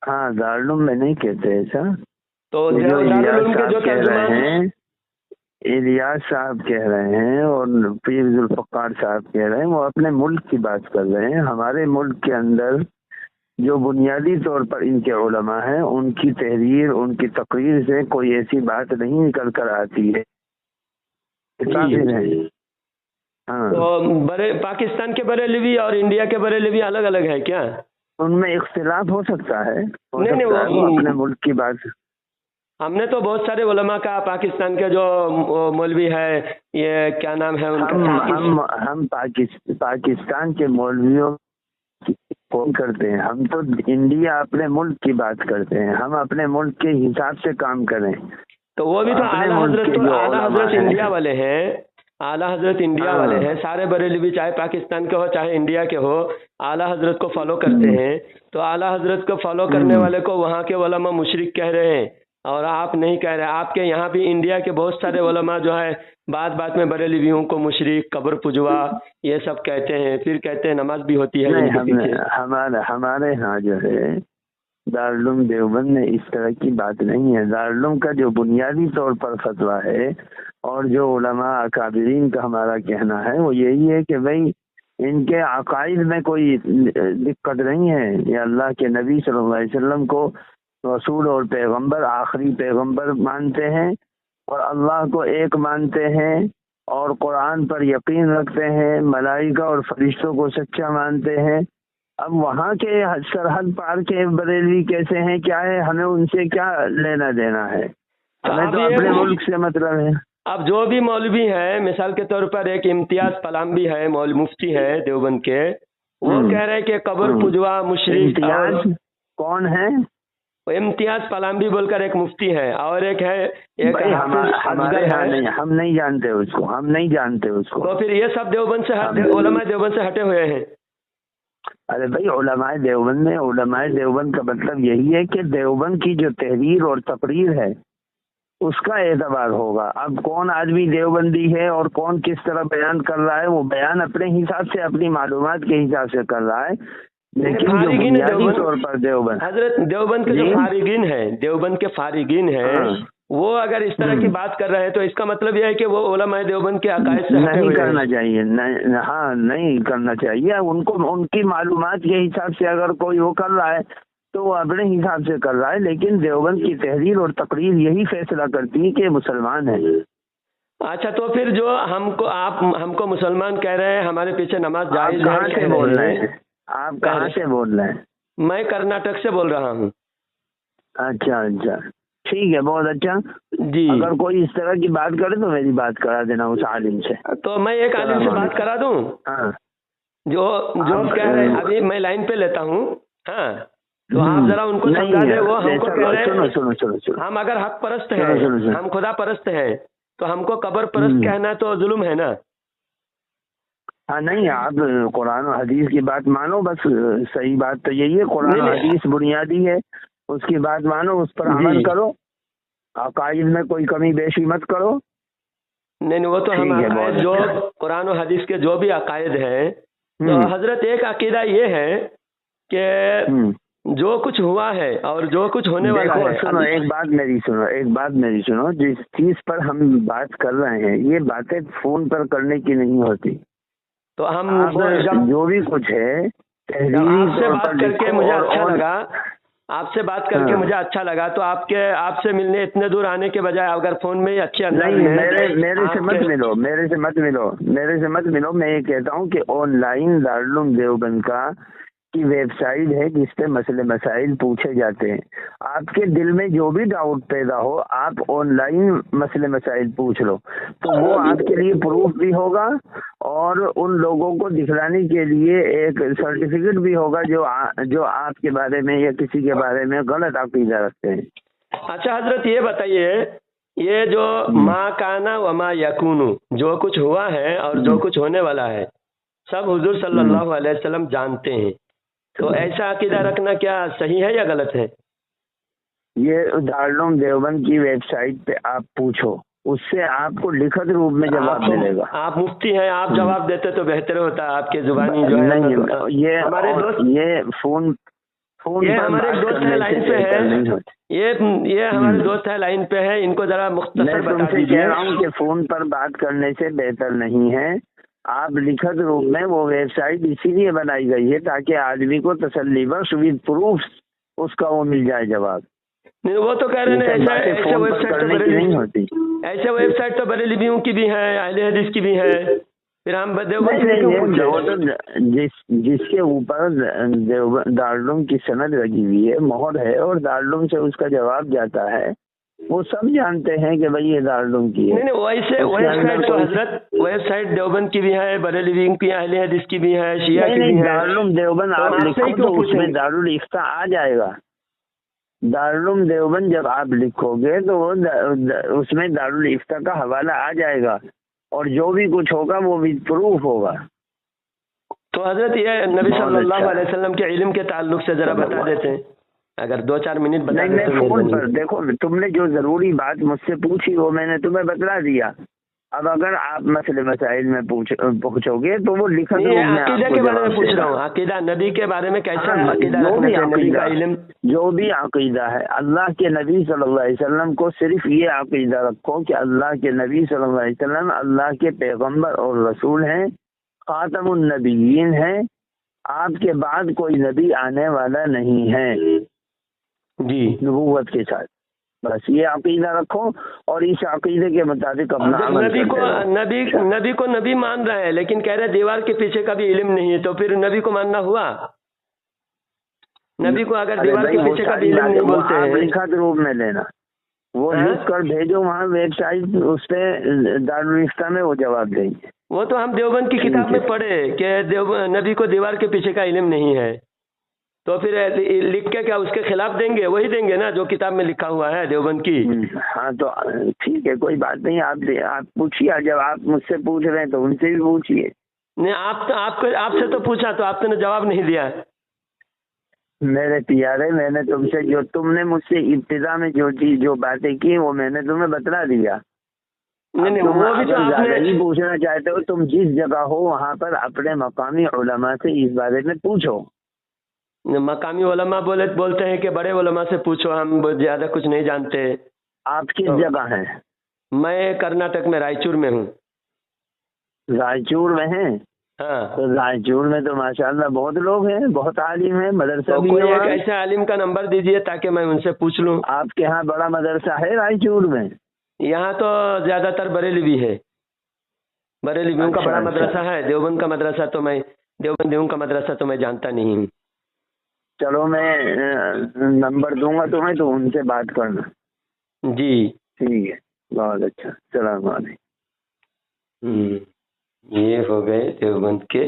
C: हाँ, दारुल में नहीं कहते ऐसा।
A: तो
C: जो इलियास साहब कह रहे हैं और पीर जुल्फकार साहब कह रहे हैं, वो अपने मुल्क की बात कर रहे हैं। हमारे मुल्क के अंदर जो बुनियादी तौर पर इनके उलमा हैं, उनकी तहरीर, उनकी तकरीर से कोई ऐसी बात नहीं निकल कर आती है। हाँ,
A: तो पाकिस्तान के बरेलवी और इंडिया के बरेलवी अलग अलग है क्या?
C: उनमें इख्तिलाफ हो सकता है,
A: नहीं,
C: वो अपने मुल्क की बात।
A: हमने तो बहुत सारे उलमा का, पाकिस्तान के जो मौलवी है, ये क्या नाम है उनका,
C: हम पाकिस्तान के मौलवियों कौन करते हैं? हम तो इंडिया अपने मुल्क की बात करते हैं। हम अपने मुल्क के हिसाब से काम करें।
A: तो वो भी तो आला हजरत इंडिया वाले हैं, आला हजरत इंडिया वाले हैं। सारे बरेलवी चाहे पाकिस्तान के हो चाहे इंडिया के हो, आला हजरत को फॉलो करते हैं। तो आला हजरत को फॉलो करने वाले को वहाँ के उलमा मुशरिक कह रहे हैं और आप नहीं कह रहे। आपके यहाँ भी इंडिया के बहुत सारे उलमा जो है बात में बरेलवियों को मुशरिक, कब्र पुजवा ये सब कहते हैं, फिर कहते हैं नमाज भी होती है।
C: हमारे यहाँ जो है दारुल देवबंद में इस तरह की बात नहीं है। दारुल का जो बुनियादी तौर पर फतवा है और जो उलमा अकाबिरीन का हमारा कहना है वो यही है कि भाई इनके अकाइद में कोई दिक्कत नहीं है। ये अल्लाह के नबी सल्लल्लाहु अलैहि वसल्लम को रसूल और पैगंबर, आखिरी पैगंबर मानते हैं और अल्लाह को एक मानते हैं और कुरान पर यकीन रखते हैं, मलाइका और फरिश्तों को सच्चा मानते हैं। अब वहाँ के सरहद पार के बरेलवी कैसे हैं, क्या है, हमें उनसे क्या लेना देना है? हमें तो अपने मुल्क से मतलब है।
A: अब जो भी मौलवी है, मिसाल के तौर पर एक इम्तियाज पलाम्बी है, मुफ्ती है देवबंद के, वो कह रहे हैं कि कब्र पुजवा मुशरिक।
C: कौन है?
A: इम्तियाज पलाम्बी बोलकर एक मुफ्ती है और एक है
C: हमारे यहाँ नहीं, हम नहीं जानते उसको, हम नहीं जानते उसको।
A: तो फिर ये सब देवबंद से उलमाए देवबंद से हटे हुए हैं।
C: अरे भाई, उलमाए देवबंद में, उलमाए देवबंद का मतलब यही है कि देवबंद की जो तहरीर और तकरीर है
G: اس کا اعتبار ہوگا. اب کون آدمی دیوبندی ہے اور کون کس طرح بیان کر رہا ہے، وہ بیان اپنے حساب سے اپنی معلومات کے حساب سے کر رہا ہے، لیکن جو بنیادی طور پر دیوبند
A: حضرت دیوبند کے جو فارغین ہیں، دیوبند کے فارغین ہیں، وہ اگر اس طرح کی بات کر رہے ہیں تو اس کا مطلب یہ ہے کہ وہ علماء دیوبند کے عقائد سے
G: نہیں کرنا چاہیے. ہاں نہیں کرنا چاہیے. ان کو ان کی معلومات کے حساب سے اگر کوئی وہ کر رہا ہے تو وہ اپنے حساب سے کر رہا ہے، لیکن دیوبند کی تحریر اور تقریر یہی فیصلہ کرتی ہے کہ مسلمان ہیں.
A: اچھا، تو پھر جو آپ ہم کو مسلمان کہہ رہے ہیں، ہمارے پیچھے نماز جائز ہے،
G: کہاں سے بول رہے ہیں؟ آپ کہاں سے بول رہے ہیں؟
A: میں کرناٹک سے بول رہا ہوں.
G: اچھا اچھا، ٹھیک ہے، بہت اچھا.
A: جی،
G: اگر کوئی اس طرح کی بات کرے تو میری بات کرا دینا اس عالم سے.
A: تو میں ایک عالم سے بات کرا دوں.
G: ہاں،
A: جو کہہ رہے ہیں، ابھی میں لائن پہ لیتا ہوں. ہاں، تو آپ ذرا ان کو سمجھا دیں. وہ ہم کو کہہ رہے ہیں
G: سنو
A: ہم اگر حق پرست ہیں، ہم خدا پرست ہیں، تو ہم کو قبر پرست کہنا تو ظلم ہے نا.
G: ہاں نہیں، آپ قرآن و حدیث کی بات مانو، بس صحیح بات تو یہی ہے. قرآن و حدیث بنیادی ہے، اس کی بات مانو، اس پر عمل کرو، عقائد میں کوئی کمی بیشی مت کرو.
A: نہیں، وہ تو ہم عقائد جو قرآن و حدیث کے جو بھی عقائد ہیں، تو حضرت ایک عقیدہ یہ ہے کہ جو کچھ ہوا ہے اور جو کچھ ہونے والا ہے.
G: سنو، ایک بات میری سنو. جس چیز پر ہم بات کر رہے ہیں، یہ باتیں فون پر کرنے کی نہیں ہوتی.
A: تو ہم
G: جو بھی کچھ ہے
A: آپ سے بات کر کے مجھے اچھا لگا. آپ سے بات کر کے مجھے اچھا لگا. تو آپ سے ملنے اتنے دور آنے کے بجائے اگر فون میں ہی اچھے انداز میں
G: میرے سے مت ملو. میں یہ کہتا ہوں کہ آن لائن دارالعلوم دیوبند کی ویب سائٹ ہے جس پہ مسئلے مسائل پوچھے جاتے ہیں. آپ کے دل میں جو بھی ڈاؤٹ پیدا ہو، آپ آن لائن مسئلے مسائل پوچھ لو، تو وہ آپ کے لیے پروف بھی ہوگا اور ان لوگوں کو دکھلانے کے لیے ایک سرٹیفکیٹ بھی ہوگا جو آپ کے بارے میں یا کسی کے بارے میں غلط عقیدہ رکھتے ہیں.
A: اچھا حضرت، یہ بتائیے، یہ جو ما کانا و ما یکون، جو کچھ ہوا ہے اور جو کچھ ہونے والا ہے، سب حضور صلی اللہ علیہ وسلم جانتے ہیں. تو ایسا عقیدہ رکھنا کیا صحیح ہے یا غلط ہے؟
G: یہ دارالعلوم دیوبند کی ویب سائٹ پہ آپ پوچھو، اس سے آپ کو لکھت روپ میں جواب ملے گا.
A: آپ مفتی ہیں، آپ جواب دیتے تو بہتر ہوتا. آپ کے زبانی جو ہے
G: یہ ہمارے
A: دوست ہیں لائن پہ ہے، یہ ہمارے دوست ہیں لائن پہ ہے، ان کو ذرا مختصر بتا دیجیے.
G: کہہ رہا ہوں کہ فون پر بات کرنے سے بہتر نہیں ہے. آپ لکھت روپ میں، وہ ویب سائٹ اسی لیے بنائی گئی ہے تاکہ آدمی کو تسلی بخش ود پروف اس کا وہ مل جائے جواب.
A: نہیں، وہ تو کہہ رہے ہیں ایسے ویب سائٹ تو بریلویوں کی بھی ہے، اہل حدیث کی بھی ہے. پھر ہم
G: جس کے اوپر دارالعلوم کی سند لگی ہوئی ہے، مہر ہے، اور دارالعلوم سے اس کا جواب جاتا ہے، وہ سب جانتے ہیں کہ بھائی یہ دارالعلوم کی ہے.
A: نہیں، ویسے ویب سائٹ تو حضرت ویب سائٹ دیوبند کی بھی ہے، بریلویوں کی، اہل حدیث کی بھی ہے، شیعہ کی بھی ہے.
G: دارالعلوم دیوبند آپ لکھو تو اس میں دارالفتہ آ جائے گا. دارالعلوم دیوبند جب آپ لکھو گے تو اس میں دارالفتہ کا حوالہ آ جائے گا، اور جو بھی کچھ ہوگا وہ بھی پروف ہوگا.
A: تو حضرت یہ نبی صلی اللہ علیہ وسلم کے علم کے تعلق سے ذرا بتا دیتے ہیں، اگر 2-4 منٹ بتا دیں.
G: میں فون پر دیکھو، تم نے جو ضروری بات مجھ سے پوچھی وہ میں نے تمہیں بتلا دیا. اب اگر آپ مسئلے مسائل میں پوچھو گے تو وہ لکھت روپ میں
A: عقیدہ کے بارے میں پوچھ رہا ہوں. عقیدہ نبی کے بارے میں کیسا عقیدہ رکھنا ہے؟ نبی کا علم
G: جو بھی عقیدہ ہے، اللہ کے نبی صلی اللہ علیہ وسلم کو صرف یہ عقیدہ رکھو کہ اللہ کے نبی صلی اللہ علیہ وسلم اللہ کے پیغمبر اور رسول ہیں، خاتم النبیین ہیں، آپ کے بعد کوئی نبی آنے والا نہیں ہے
A: جی
G: نبوت کے ساتھ. بس یہ عقیدہ رکھو اور اس عقیدے کے مطابق اپنا عمل
A: نبی کو نبی مان رہے ہیں، لیکن کہہ رہے دیوار کے پیچھے کا بھی علم نہیں ہے، تو پھر نبی کو ماننا ہوا؟ نبی کو اگر دیوار کے پیچھے کا بھی علم نہیں بولتے ہیں،
G: لکھت روپ میں لینا، وہ لکھ کر بھیجو وہاں ویب سائٹ، اس پہ دارالفتہ میں وہ جواب دیں گے.
A: وہ تو ہم دیوبند کی کتاب میں پڑھے کہ نبی کو دیوار کے پیچھے کا علم نہیں ہے، تو پھر لکھ کے کیا اس کے خلاف دیں گے؟ وہی دیں گے نا جو کتاب میں لکھا ہوا ہے دیوبند کی.
G: ہاں تو ٹھیک ہے، کوئی بات نہیں. آپ پوچھیے، جب آپ مجھ سے پوچھ رہے ہیں تو ان سے بھی پوچھیے.
A: نہیں، آپ سے تو پوچھا تو آپ نے جواب نہیں دیا.
G: मेरे प्यारे, मैंने तुमसे जो तुमने मुझसे इब्तिदा में जो चीज जो बातें की वो मैंने तुम्हें बतला दिया।
A: नहीं नहीं,
G: तुम
A: वो भी तो
G: अगर ज्यादा
A: आपने
G: ही पूछना चाहते हो, तुम जिस जगह हो वहाँ पर अपने मकामी उलमा से इस बारे में पूछो।
A: मकामी उलमा बोलते हैं कि बड़े उलमा से पूछो, हम ज्यादा कुछ नहीं जानते।
G: आप किस
A: तो
G: जगह हैं?
A: मैं कर्नाटक में रायचूर में हूँ।
G: रायचूर में हैं?
A: हाँ।
G: तो रायचूर में तो माशाल्लाह बहुत लोग हैं, बहुत आलिम हैं, मदरसा
A: तो
G: भी
A: कोई
G: है
A: एक
G: वहाँ।
A: ऐसे आलिम का नंबर दीजिए ताकि मैं उनसे पूछ लूँ।
G: आपके यहाँ बड़ा मदरसा है रायचूर में?
A: यहाँ तो ज्यादातर बरेलवी है, बरेलवियों का
G: अच्छा,
A: बड़ा
G: अच्छा।
A: मदरसा है। देवबंद का मदरसा तो मैं देवबंदियों का मदरसा तो मैं जानता नहीं हूँ।
G: चलो मैं नंबर दूंगा तुम्हें, तो उनसे बात करना।
A: जी।
G: ठीक है, बहुत अच्छा। सलाम वालेकुम।
A: ये हो गए देवबंद के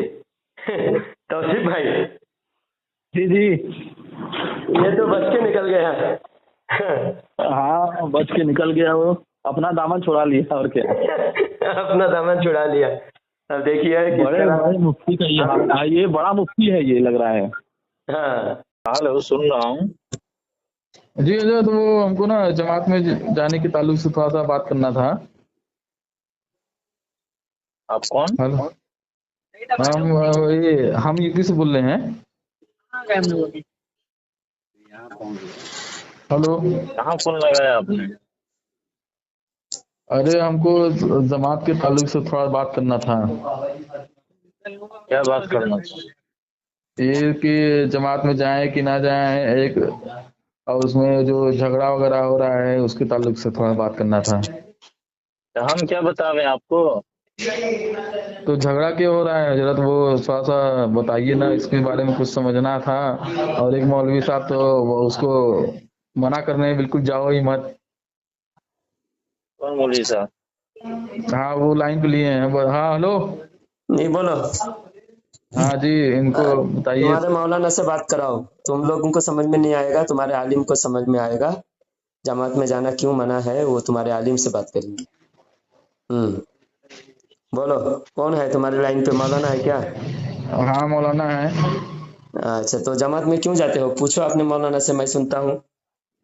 A: तौसीफ भाई।
F: जी जी।
A: ये तो बच के निकल गया।
F: हाँ, बच के निकल गया, वो अपना दामन छुड़ा लिया और क्या।
A: अपना दामन छुड़ा लिया। अब देखिए किस
F: बड़े
A: तरह।
F: बड़े मुफ्ती का ये बड़ा मुफ्ती है, ये लग रहा है।
A: हाँ
B: हेलो, सुन रहा हूँ।
H: जी हजरत, वो हमको ना जमात में जाने के ताल्लुक से थोड़ा सा बात करना था।
B: आप कौन?
H: हेलो, हम यूपी से बोल रहे हैं। हेलो,
B: कहाँ फोन लगाया आपने?
H: अरे हमको जमात के ताल्लुक से थोड़ा बात करना था।
B: क्या बात करना था?
H: ये कि जमात में जाएं कि ना जाएं, एक और उसमें जो झगड़ा वगैरह हो रहा है उसके ताल्लुक से थोड़ा बात करना था।
B: तो हम क्या बतावे आपको?
H: तो झगड़ा क्यों हो रहा है हजरत, वो थोड़ा सा बताइए ना, इसके बारे में कुछ समझना था। और एक मौलवी साहब तो वो उसको मना करने बिल्कुल जाओ ही मत।
B: कौन मौलवी साहब?
H: हाँ, वो लाइन पे लिए हैं। हाँ हेलो।
A: नहीं बोलो।
H: हाँ जी, इनको बताइए।
A: तुम्हारे मौलाना से बात कराओ, तुम लोगों को समझ में नहीं आएगा, तुम्हारे आलिम को समझ में आएगा। जमात में जाना क्यों मना है वो तुम्हारे आलिम से बात करेंगे। बोलो, कौन है तुम्हारी लाइन पे, मौलाना है क्या?
H: हाँ मौलाना है।
A: अच्छा, तो जमात में क्यों जाते हो, पूछो अपने मौलाना से, मैं सुनता हूँ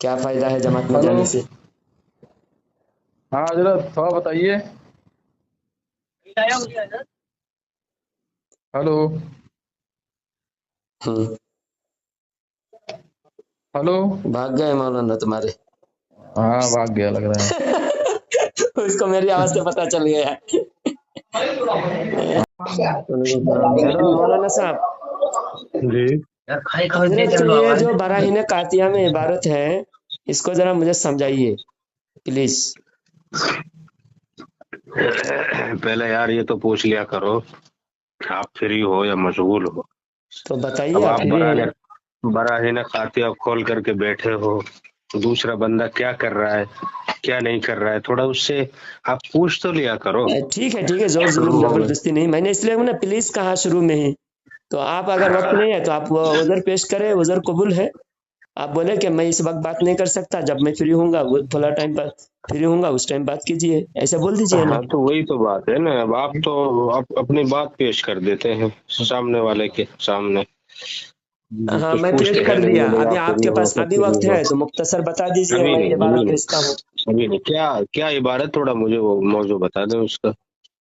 A: क्या फायदा है जमात में
H: हेलो।
A: जाने से।
H: हाँ हजरत, थोड़ा बताइए। Hello hello.
A: भाग गए मौलाना तुम्हारे।
H: हाँ, भाग गया लग रहा है।
A: उसको मेरी आवाज से पता चल गया। हेलो मौलाना साहब
C: जी।
A: हजरत, तो ये जो बराहीन कातिया में इबारत है इसको जरा मुझे समझाइए प्लीज।
I: पहले यार ये तो पूछ लिया करो आप फ्री हो या मशगूल हो।
A: तो बताइए,
I: अब
A: आप
I: आप
A: फ्री हैं?
I: बराहीन कातिया खोल करके बैठे हो, दूसरा बंदा क्या कर रहा है क्या नहीं कर रहा है, थोड़ा उससे आप पूछ तो लिया करो।
A: ठीक है जोर जुलूम जबरदस्ती नहीं, मैंने इसलिए ना प्लीज कहा शुरू में ही। तो आप अगर वक्त नहीं है तो आप वो उधर पेश करें, उधर कबूल है। आप बोले कि मैं इस वक्त बात नहीं कर सकता, जब मैं फ्री होऊंगा वो फला टाइम पर फ्री होऊंगा उस टाइम बात कीजिए, ऐसे बोल दीजिए ना।
I: हाँ तो वही तो बात है ना, अब आप तो आप अपनी बात पेश कर देते हैं सामने वाले के सामने।
A: हाँ,
I: कुछ
A: मैं पेश
I: पूछते
A: कर
I: हैं नहीं,
A: दिया।
I: बोले
A: अभी
I: आप
A: आपके
I: फ्री हो
A: पास
I: तो
A: अभी
I: फ्री
A: वक्त
I: हो।
A: है तो मुख्तसर बता दीजिए,
I: अभी
A: मैं
I: नहीं
A: इबारत लिखता हूँ।
I: अभी नहीं, क्या क्या इबारत, थोड़ा मुझे वो मौजू बता दें उसका।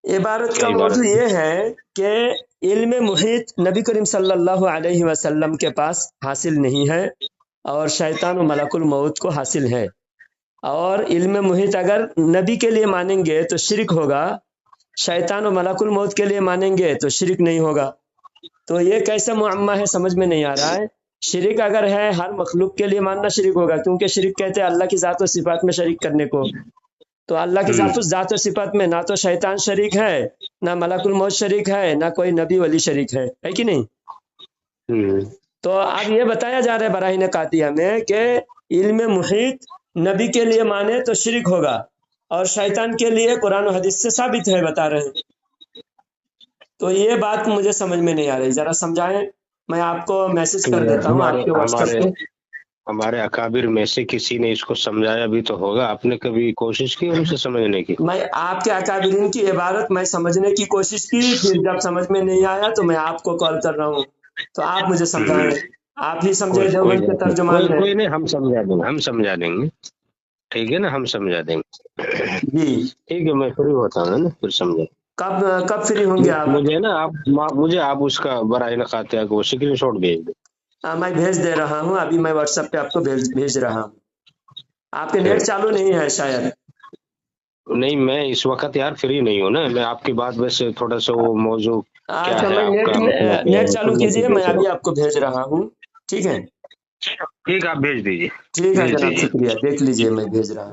A: इबारत
I: क्या
A: का
I: इबारत
A: मौजू
I: है?
A: ये है कि इल्म मुहित नबी करीम सल्लल्लाहु अलैहि वसल्लम के पास हासिल नहीं है और शैतान व मलकुल मौत को हासिल है। और इल्म मुहित अगर नबी के लिए मानेंगे तो शिरक होगा, शैतान व मलकुल मौत के लिए मानेंगे तो शिरक नहीं होगा। तो ये कैसा मुअम्मा है, समझ में नहीं आ रहा है। शिरक अगर है हर मखलूक के लिए मानना शिरक होगा, क्योंकि शिरक कहते हैं अल्लाह की जात और सिफात में शरीक करने को। तो अल्लाह की जात और सिफात में ना तो शैतान शरीक है, ना मलकुल मौत शरीक है, ना कोई नबी वली शरीक है कि नहीं? तो अब ये बताया जा रहा है बराहीन कातिया में कि इल्म मुहीत नबी के लिए माने तो शिरक होगा और शैतान के लिए कुरान और हदीस से साबित है, बता रहे हैं। तो ये बात मुझे समझ में नहीं आ रही, जरा समझाएं। मैं आपको मैसेज कर देता हूँ आपके व्हाट्सएप पे।
I: हमारे अकाबिर में से किसी ने इसको समझाया भी तो होगा, आपने कभी कोशिश की उनसे समझने की?
A: मैं आपके अकाबिरीन की इबारत मैं समझने की कोशिश की, फिर जब समझ में नहीं आया तो मैं आपको कॉल कर रहा हूँ। तो आप मुझे समझाएं, आप ही समझे
I: कोई
A: देवबंद के तर्जुमान है।
I: कोई नहीं, हम समझा देंगे ठीक है ना, हम समझा देंगे।
A: जी
I: ठीक है, मैं फ्री होता हूँ ना फिर समझा।
A: कब फ्री होंगे आप?
I: मुझे ना आप उसका बराइन खाते को स्क्रीनशॉट भेज दो।
A: मैं भेज दे रहा हूँ अभी, मैं व्हाट्सएप पे आपको भेज रहा हूँ। आपके नेट चालू नहीं है शायद?
I: नहीं, मैं इस वक्त यार फ्री नहीं हूँ ना, मैं आपकी बात वैसे थोड़ा सा वो मौजू क्या
A: अच्छा,
I: है
A: मैं
I: आपका
A: नेट चालू कीजिए, मैं अभी आपको भेज रहा हूँ। ठीक है,
I: ठीक, आप भेज दीजिए।
A: ठीक है
I: भेज
A: जनाब,
I: दीजिए।
A: शुक्रिया, देख लीजिए मैं भेज रहा हूँ।